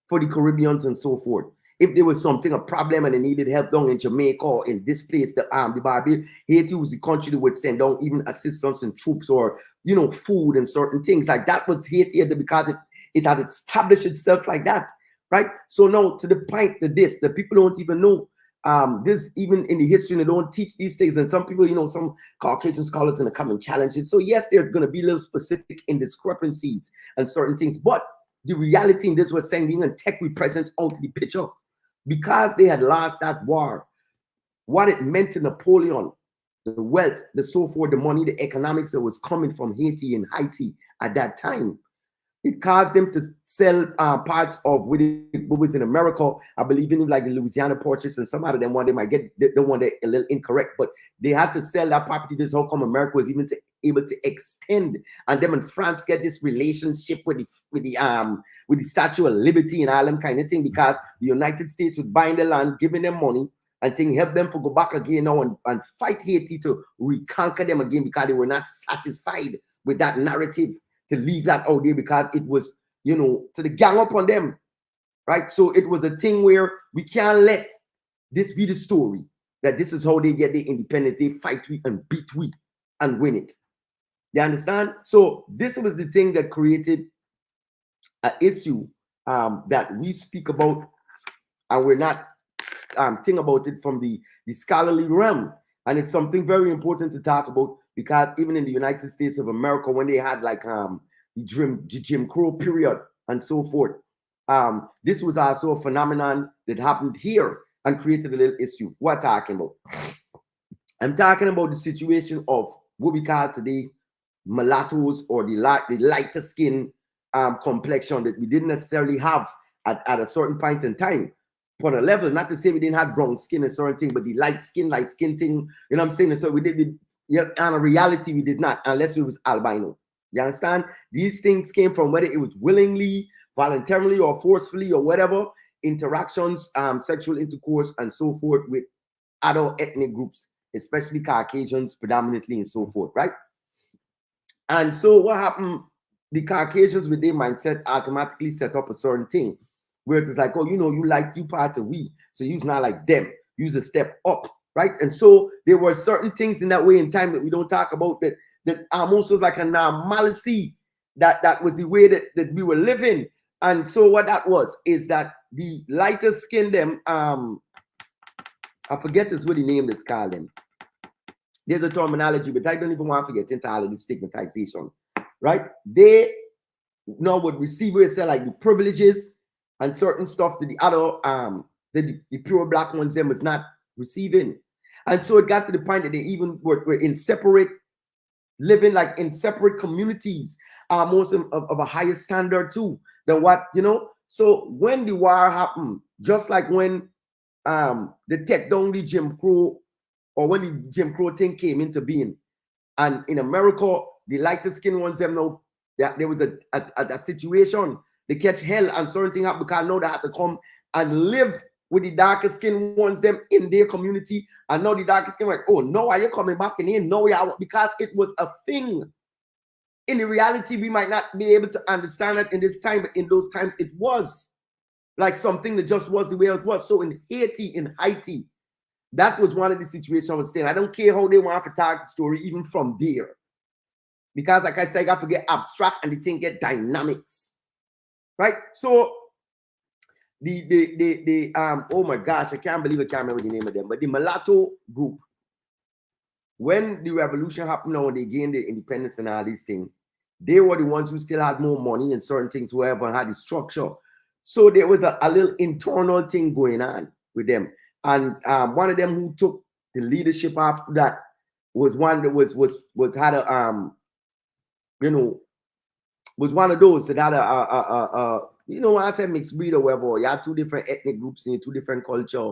for the Caribbeans and so forth. If there was something, a problem, and they needed help down in Jamaica or in this place, the Barbie, Haiti was the country that would send down even assistance and troops or, food and certain things. Like that was Haiti because it had established itself like that, right? So now to the point that the people don't even know this, even in the history, they don't teach these things. And some people, some Caucasian scholars going to come and challenge it. So yes, there's going to be little specific indiscrepancies and certain things, but the reality in this was saying being a tech we present out to the picture. Because they had lost that war, what it meant to Napoleon, the wealth, the so forth, the money, the economics that was coming from Haiti and Haiti at that time. It caused them to sell parts of what was in America. I believe in like the Louisiana portraits, and some out of them one they might get the one that a little incorrect, but they had to sell that property. This how come America was even able to extend, and them in France get this relationship with the Statue of Liberty and all them kind of thing, because the United States would buy the land, giving them money, and thing help them to go back again now and fight Haiti to reconquer them again, because they were not satisfied with that narrative, to leave that out there, because it was, you know, to the gang up on them, right? So it was a thing where we can't let this be the story, that this is how they get their independence. They fight we and beat we and win it. You understand? So this was the thing that created an issue that we speak about, and we're not think about it from the scholarly realm. And it's something very important to talk about, because even in the United States of America, when they had like the Jim Crow period and so forth, this was also a phenomenon that happened here and created a little issue. What I'm talking about? I'm talking about the situation of what we call today mulattoes, or the lighter skin complexion that we didn't necessarily have at a certain point in time. On a level, not to say we didn't have brown skin and certain thing, but the light skin thing, you know what I'm saying? And so we did, on a reality, we did not, unless it was albino. You understand? These things came from whether it was willingly, voluntarily, or forcefully, or whatever, interactions, sexual intercourse, and so forth with other ethnic groups, especially Caucasians predominantly, and so forth, right? And so what happened, the Caucasians with their mindset automatically set up a certain thing, where it's like, oh, you know, you part of we, so you's not like them, you's a step up, right? And so there were certain things in that way in time that we don't talk about, that almost was like a normalcy, that was the way that we were living. And so what that was is that the lighter skin them, I forget this what the name is called them. There's a terminology, but I don't even want to get into all of the stigmatization, right? They now would receive what say like the privileges and certain stuff that the other the pure black ones them was not receiving. And so it got to the point that they even were in separate, living like in separate communities, most of a higher standard too than what, you know. So when the war happened, just like when the take down the Jim Crow, or when the Jim Crow thing came into being, and in America, the lighter skin ones them know that there was a situation, they catch hell and certain thing happened, because now they had to come and live with the darker skin ones them in their community. And now the darker skin like, oh no, are you coming back in here? No, yeah, because it was a thing. In the reality, we might not be able to understand it in this time, but in those times it was like something that just was the way it was. So in Haiti, that was one of the situations I was saying. I don't care how they want to talk the story, even from there. Because like I said, I got to get abstract and the thing get dynamics. Right? So the oh my gosh, I can't believe I can't remember the name of them, but the mulatto group, when the revolution happened and they gained the independence and all these things, they were the ones who still had more money and certain things, whoever had the structure. So there was a little internal thing going on with them. And one of them who took the leadership after that was one that was had a you know, was one of those that had you know, I said mixed breed or whatever. You had two different ethnic groups in two different culture,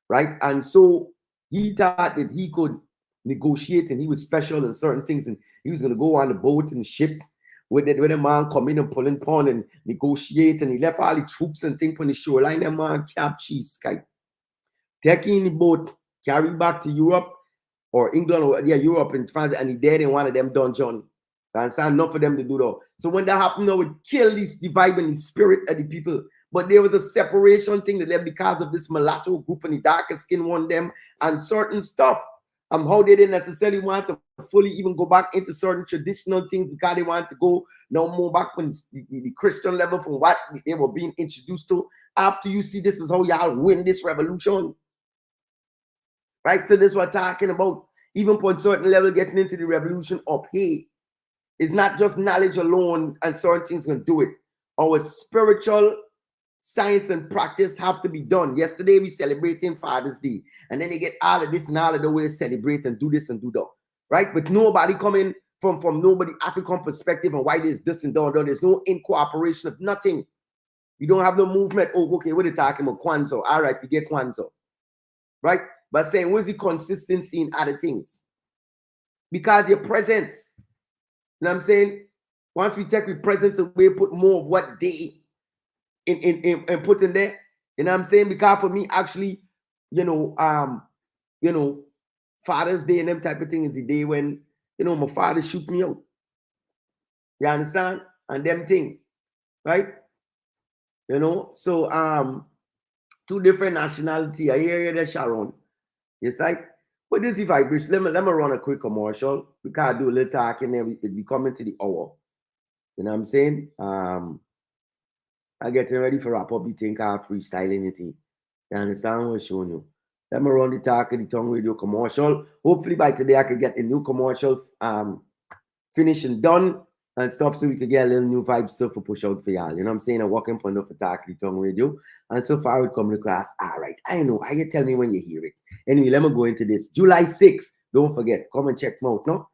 right? And so he thought that he could negotiate, and he was special in certain things, and he was going to go on the boat and ship with a man come in and pulling pond and negotiate, and he left all the troops and things on the shoreline. That man cap cheese sky, taking the boat, carry back to Europe or England or Europe and France, and he dead in one of them dungeon. Understand? Enough for them to do that. So when that happened, now it killed the vibe and the spirit of the people. But there was a separation thing that led because of this mulatto group and the darker skin one them and certain stuff. How they didn't necessarily want to fully even go back into certain traditional things, because they wanted to go no more back when the Christian level from what they were being introduced to. After you see this is how y'all win this revolution. Right? So this is what I'm talking about. Even for certain level getting into the revolution up here. It's not just knowledge alone and certain things can do it. Our spiritual science and practice have to be done. Yesterday we celebrating Father's Day, and then they get all of this and all of the way celebrate and do this and do that, right? But nobody coming from nobody African perspective and why there's this and that. There's no incorporation of nothing. You don't have no movement. Oh, okay, what are you talking about? Kwanzaa. All right, we get Kwanzaa, right? But saying what's the consistency in other things? Because your presence, you know what I'm saying? Once we take with presence away, put more of what they in put in there, you know what I'm saying? Because for me, actually, Father's Day and them type of thing is the day when, my father shoot me out. You understand? And them thing, right? So two different nationality. I hear you there, Sharon. Yes, like, but this is vibration. Let me run a quick commercial. We can't do a little talking there. It be coming to the hour. You know what I'm saying? I getting ready for wrap up the thing called freestyling it. You understand what I'm showing you? Let me run the Talk of the Tongue radio commercial. Hopefully by today I could get a new commercial finished and done and stuff so we could get a little new vibe stuff for push out for y'all. You know what I'm saying? I'm working on for Talk of the Tongue radio. And so far it come to class. All right. I know. I you tell me when you hear it. Anyway, let me go into this. July 6th. Don't forget. Come and check me out, no?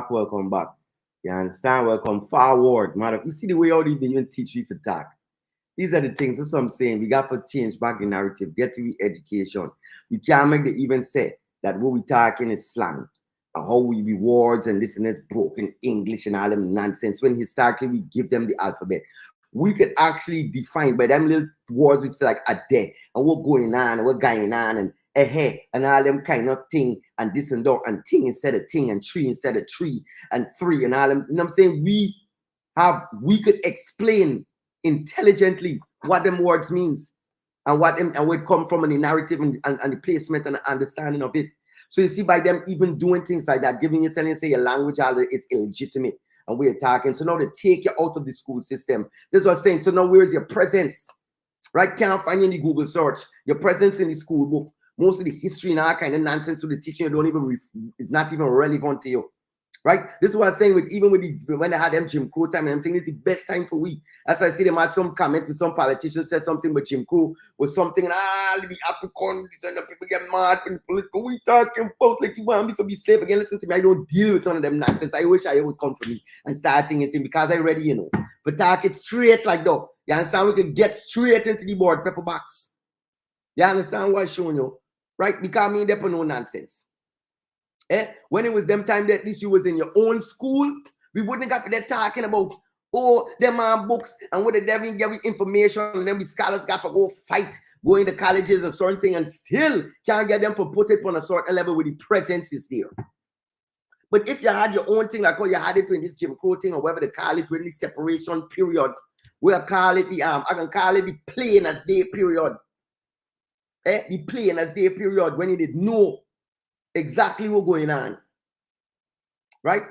Welcome back. You understand? Welcome forward, man. You see the way all these even teach you for talk. These are the things. That's what I'm saying. We got to change back the narrative, get to the education. We can't make the even say that what we talking is slang. And how we be words and listeners broken English and all them nonsense. When historically we give them the alphabet. We could actually define by them little words which like a day and what going on and what going on and and all them kind of thing and this and that and thing instead of thing and tree instead of tree and three and all them. You know what I'm saying? We could explain intelligently what them words means and what them and where it come from and the narrative and the placement and the understanding of it. So you see by them even doing things like that, giving you telling you say your language is illegitimate and we're talking. So now they take you out of the school system. This is what I'm saying. So now where's your presence? Right? Can't find you in the Google search. Your presence in the school book. Most of the history and all kind of nonsense with the teaching is not even relevant to you. Right? This is what I'm saying when they had them Jim Crow time, and I'm thinking it's the best time for we. As I see them had some comment with some politician said something about Jim Crow was something and the African and the people get mad when political we talking about like you want me to be slave again. Listen to me, I don't deal with none of them nonsense. I wish I would come for me and start thinking because I ready, for talk it straight like that. You understand? We could get straight into the board pepper box. You understand what I'm showing you? Right? Because me there for no nonsense. When it was them time that at least you was in your own school, we wouldn't have that talking about them books and what the devil give information and then we scholars got to go fight, go into colleges and certain thing and still can't get them for put it on a certain level where the presence is there. But if you had your own thing, like how you had it in this Jim Crow thing or whatever they call it, when the separation period, we'll call it I can call it the plain as day period. The plain as day period when you did know exactly what's going on. Right?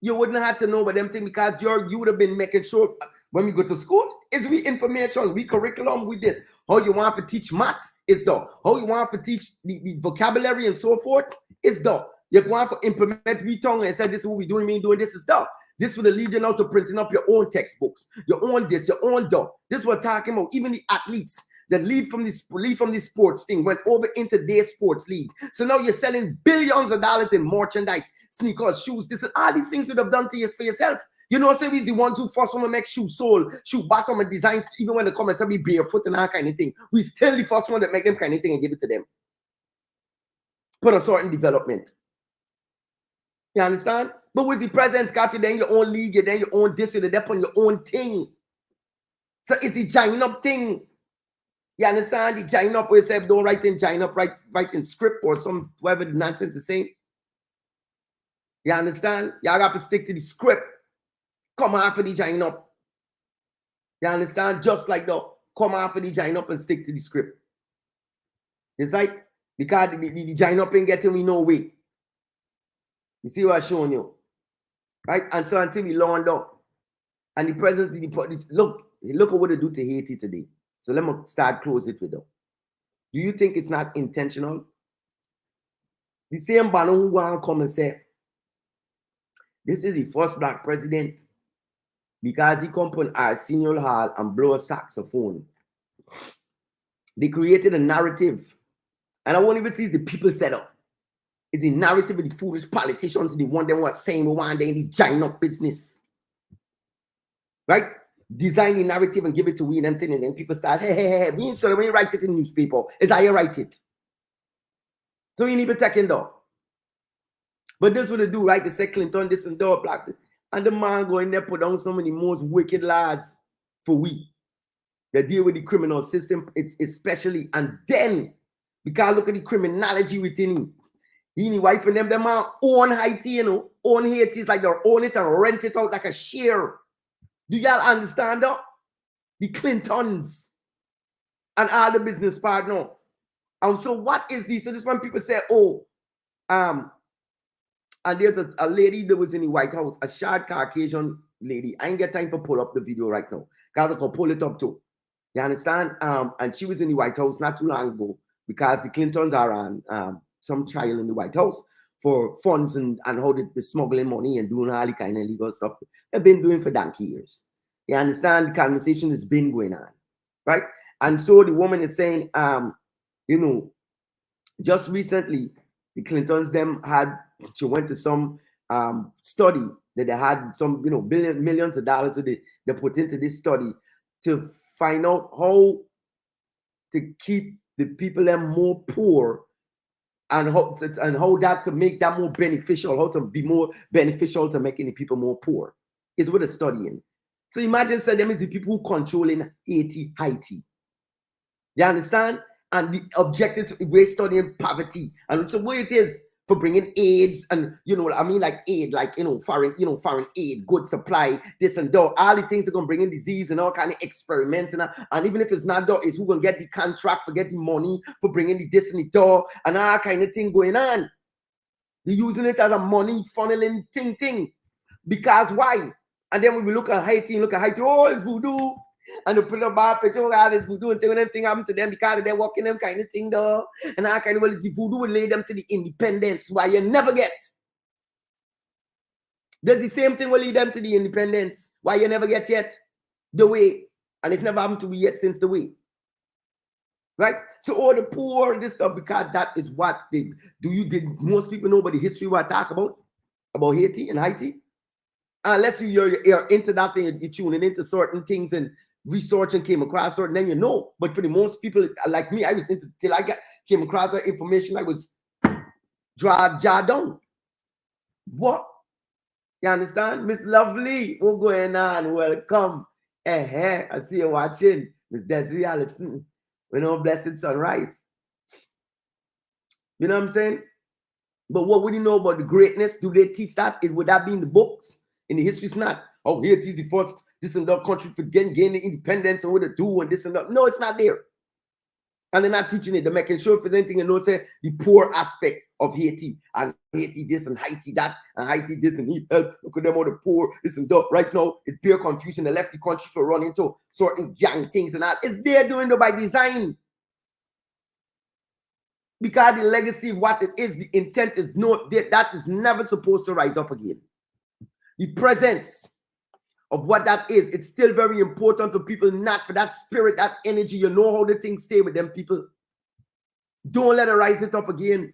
You wouldn't have to know about them things because you would have been making sure when we go to school, is we information, we curriculum with this. How you want to teach maths is done. How you want to teach the vocabulary and so forth is done. You want to implement we tongue and say this is what we doing, me doing this is done. This would lead you now to printing up your own textbooks, your own this, your own done. This is what we're talking about. Even the athletes that lead from the sports thing went over into their sports league. So now you're selling billions of dollars in merchandise, sneakers, shoes. This is all these things you'd have done to you for yourself. You know, say we're the ones who first want to make shoe sole, shoe bottom and design, even when they come and say we barefoot and that kind of thing. We still the first one that make them kind of thing and give it to them. Put a certain development. You understand? But with the presence, got you then your own league, you then your own this, you're there on your own thing. So it's the join up thing. You understand? The join up where you say don't write in join up, write in script or some whatever the nonsense is saying. You understand? Y'all got to stick to the script. Come after the join up. You understand? Just like that. Come after the join up and stick to the script. It's like because the join up ain't getting me no way. You see what I'm showing you? Right? And so until we learned up. And the president, look at what they do to Haiti today. So let me start close it with them. Do you think it's not intentional? The same Bano who want to come and say, this is the first black president because he come to our senior hall and blow a saxophone. They created a narrative. And I won't even see the people set up. It's a narrative of the foolish politicians. The one them was saying one day the giant up business. Right? Design the narrative and give it to we and everything, and then people start, hey, we ain't sure when you write it in newspaper, it's how you write it. So you need to take it down. But this is what they do, right? They say Clinton, this and that, black. And the man go in there, put down some of the most wicked laws for we. They deal with the criminal system, it's especially, and then because look at the criminology within him. He and his wife and them man own Haiti, you know, own Haiti, like they own it and rent it out like a share. Do y'all understand that? The Clintons and all the business partners. And so what is this? So this when people say, oh, and there's a lady that was in the White House, a short Caucasian lady. I ain't get time to pull up the video right now. Because I can pull it up too. You understand? And she was in the White House not too long ago because the Clintons are on some trial in the White House for funds and how they're smuggling money and doing all the kind of illegal stuff they've been doing for donkey years. You understand? The conversation has been going on, right? And so the woman is saying, you know, just recently, the Clintons she went to some study that they had some, you know, millions of dollars that they put into this study to find out how to keep the people them more poor and how that to make that more beneficial, how to be more beneficial to making the people more poor is what they're studying. So imagine them is the people who controlling Haiti. You understand? And the objective we're studying poverty. And so what it is for bringing aids and, you know, I mean like aid, like, foreign aid, good supply, this and that. All the things are going to bring in disease and all kind of experiments. And even if it's not that, it's who going to get the contract, for get the money, for bringing the this and the that, and all kind of thing going on. They're using it as a money funneling thing. Because why? And then when we look at Haiti, oh, it's voodoo. And they put up bad picture, oh, God, it's voodoo and everything happened to them because they're walking them kind of thing, though. And I kind of, well, the voodoo will lay them to the independence why you never get. Does the same thing will lead them to the independence why you never get yet? The way. And it never happened to me yet since the way. Right? So all the poor, this stuff, because that is what they do. Did most people know about the history we talk about Haiti and Haiti? Unless you're into that thing, you're tuning into certain things and research and came across certain, then you know. But for the most people like me, I was into till I came across that information, I was jaw down. What? You understand? Miss Lovely, what's going on? Welcome. I see you watching. Miss Desiree Allison. We know blessed sunrise. You know what I'm saying? But what would you know about the greatness? Do they teach that? Would that be in the books? In the history, it's not. Oh, here it is the first this and that country for gaining independence and what to do and this and that. No, it's not there. And they're not teaching it. They're making sure for anything and not say the poor aspect. of Haiti, and Haiti this and Haiti that, and Haiti this and need help. Look at them all the poor, this and that. Right now, it's pure confusion. They left the country for running into certain gang things and that. It's there doing it by design. Because the legacy of what it is, the intent is not there. That is never supposed to rise up again. The presence of what that is, it's still very important for people, not for that spirit, that energy. You know how the things stay with them people. Don't let it rise it up again.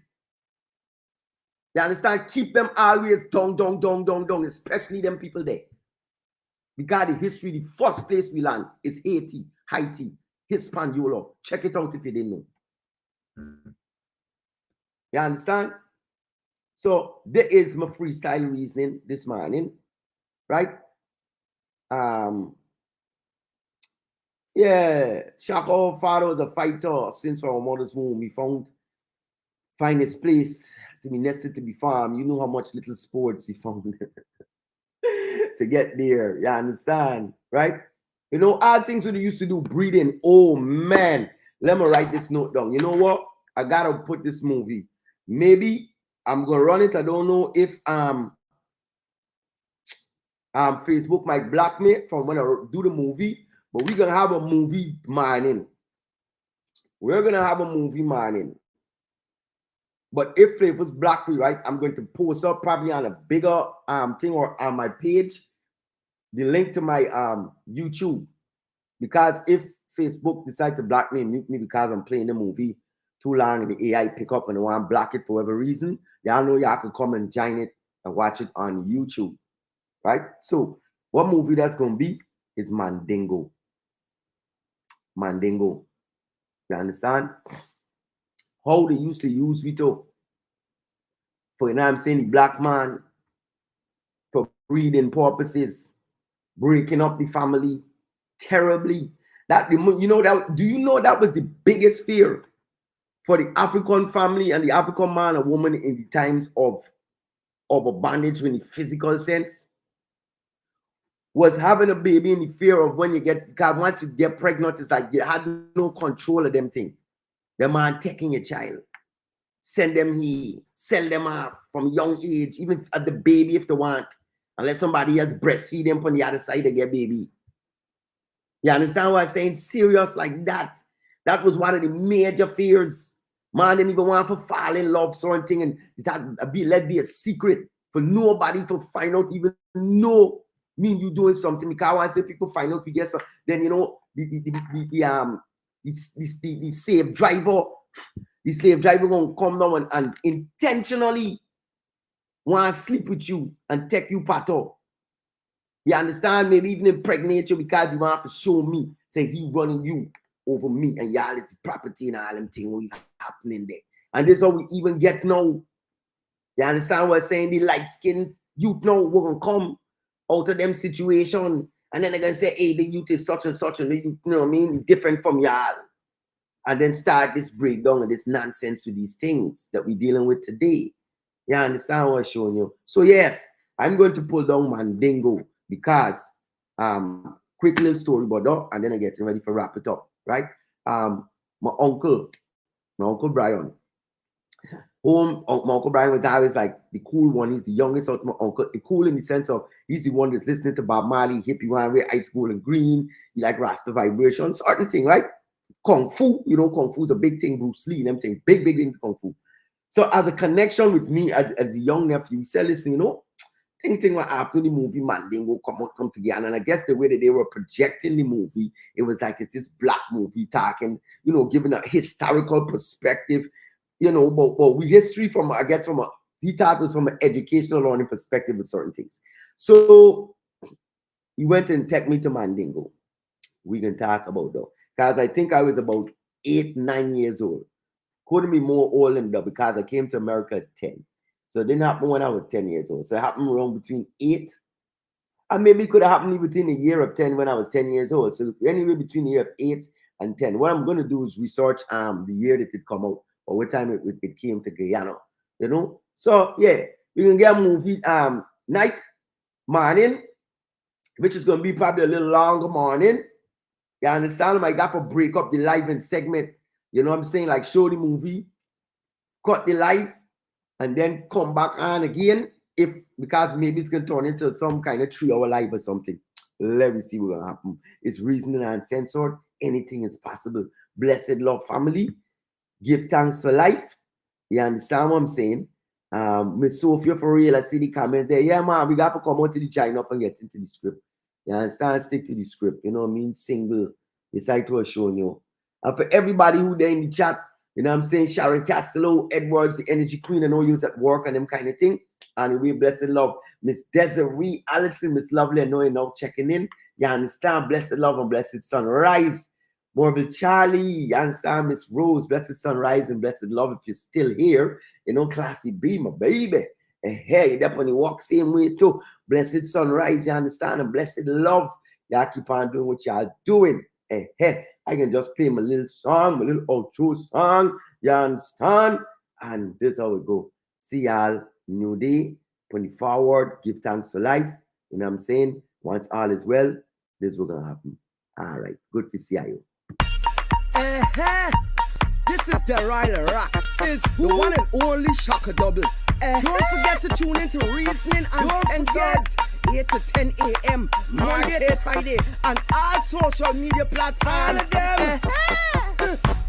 You understand? Keep them always down, especially them people there. Because the history, the first place we land is Haiti, Hispaniola. Check it out if you didn't know. You understand? So there is my freestyle reasoning this morning, right? Yeah, Shaka father was a fighter since from our mother's womb. He find his place to be nested to be farmed. You know how much little sports he found to get there. You understand, right? You know, all things we used to do, breeding. Oh man, let me write this note down. You know what? I gotta put this movie. Maybe I'm gonna run it. I don't know if Facebook might block me from when I do the movie, but we're gonna have a movie morning. We're gonna have a movie morning. But if Flavor's block me, right, I'm going to post up probably on a bigger thing or on my page the link to my YouTube, because if Facebook decide to block me and mute me because I'm playing the movie too long and the AI pick up and they want to block it for whatever reason, y'all know y'all can come and join it and watch it on YouTube, right? So what movie that's going to be is Mandingo. Mandingo. You understand? How they used to use Vito for, you know what I'm saying, the black man for breeding purposes, breaking up the family terribly. That, you know, that, do you know that was the biggest fear for the African family and the African man or woman in the times of a bondage in the physical sense? Was having a baby in the fear of when you get, because once you get pregnant, it's like you had no control of them thing. The man taking your child, send them here, sell them off from young age, even at the baby if they want, and let somebody else breastfeed them on the other side of their baby. You understand what I'm saying? Serious like that. That was one of the major fears. Man didn't even want to fall in love, certain thing, and that be a secret for nobody to find out, even know mean you doing something. Because once people find out you get some, then you know the slave driver gonna come down and intentionally want to sleep with you and take you part of. You understand? Maybe even impregnate you because you want to show me, say he running you over me and y'all is property and all them things what happening there. And this is how we even get now. You understand what I'm saying? The light-skinned youth now will gonna come out of them situation, and then they're gonna say, hey, the youth is such and such, and the youth, you know what I mean, different from y'all. And then start this breakdown and this nonsense with these things that we're dealing with today. You understand what I'm showing you? So yes, I'm going to pull down Mandingo because quick little story about that, and then I'm getting ready for wrap it up, right? My uncle Brian. My Uncle Brian was always like the cool one. He's the youngest of my uncle. The cool in the sense of he's the one that's listening to Bob Marley, hippie one, wear high school and green. He like Rasta vibration, certain thing, right? Kung Fu, you know, Kung Fu is a big thing. Bruce Lee, them things, big into Kung Fu. So as a connection with me as a young nephew, he said, listen, you know, thing after the movie Mandingo come together. And I guess the way that they were projecting the movie, it was like it's this black movie talking, you know, giving a historical perspective, you know, but we history from, I guess he thought it was from an educational learning perspective with certain things. So he went and took me to Mandingo. We can talk about that. Because I think I was about 8, 9 years old. Couldn't be more old than that because I came to America at 10. So it didn't happen when I was 10 years old. So it happened around between 8, and maybe it could have happened between a year of 10 when I was 10 years old. So anyway, between the year of 8 and 10. What I'm going to do is research the year that it come out or what time it came to Guyana. You know? So yeah, we can get a movie night, morning, which is going to be probably a little longer morning. You understand? Like that for break up the live and segment. You know what I'm saying? Like show the movie, cut the live, and then come back on again. If because maybe it's gonna turn into some kind of 3-hour live or something. Let me see what's gonna happen. It's reasoning and uncensored. Anything is possible. Blessed love family. Give thanks for life. You understand what I'm saying? Miss Sophia for real, I see the comment there. Yeah, man, we got to come out to the join up and get into the script. You understand? Stick to the script. You know what I mean? Single. It's like to a show you. And for everybody who there in the chat, you know what I'm saying? Sharon Castello, Edwards, the energy queen, I know you was at work and them kind of thing. And we blessed love. Miss Desiree, Allison, Miss Lovely, I know you now checking in. You understand? Blessed love and blessed sunrise. Morville Charlie, you understand? Miss Rose, blessed sunrise and blessed love. If you're still here, you know, Classy B, my baby. And hey, you definitely walk same way too. Blessed sunrise, you understand? And blessed love. Y'all keep on doing what y'all doing. And hey, I can just play my little song, my little outro song. You understand? And this is how it go. See y'all, new day, putting forward, give thanks to life. You know what I'm saying? Once all is well, this is what's gonna happen. All right, good to see you. This is the Royal Rock. Is the one and only Shocker Double. Don't forget to tune into Reasoning Uncensored 8 to 10 a.m. Monday to Friday on all social media platforms.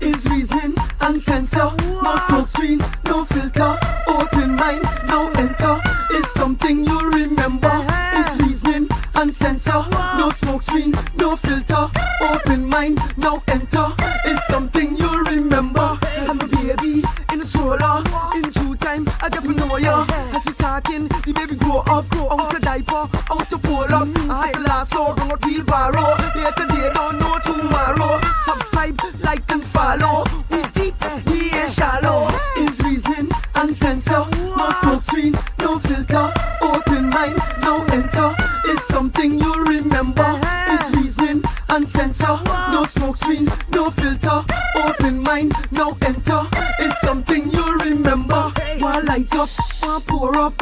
Is Reasoning Uncensored. No smoke screen, no filter. Open mind, no enter. It's something you remember. Is Reasoning Uncensored. No smoke screen, no filter. Open mind, no enter. It's something you remember. I'm a baby in a stroller. In due time, I get to know ya. As we talking, the baby grow up, out the diaper, out the pole up. I had the lasso, run a wheelbarrow. Here today, don't know tomorrow. Subscribe, like and follow. We deep, we ain't shallow. Is Reasoning Uncensored. No smoke screen, no filter. Open mind, no enter. It's something you remember. Is Reasoning Uncensored. No smoke screen, no filter. Open mind, no enter. It's something you remember. One light up, one pour up.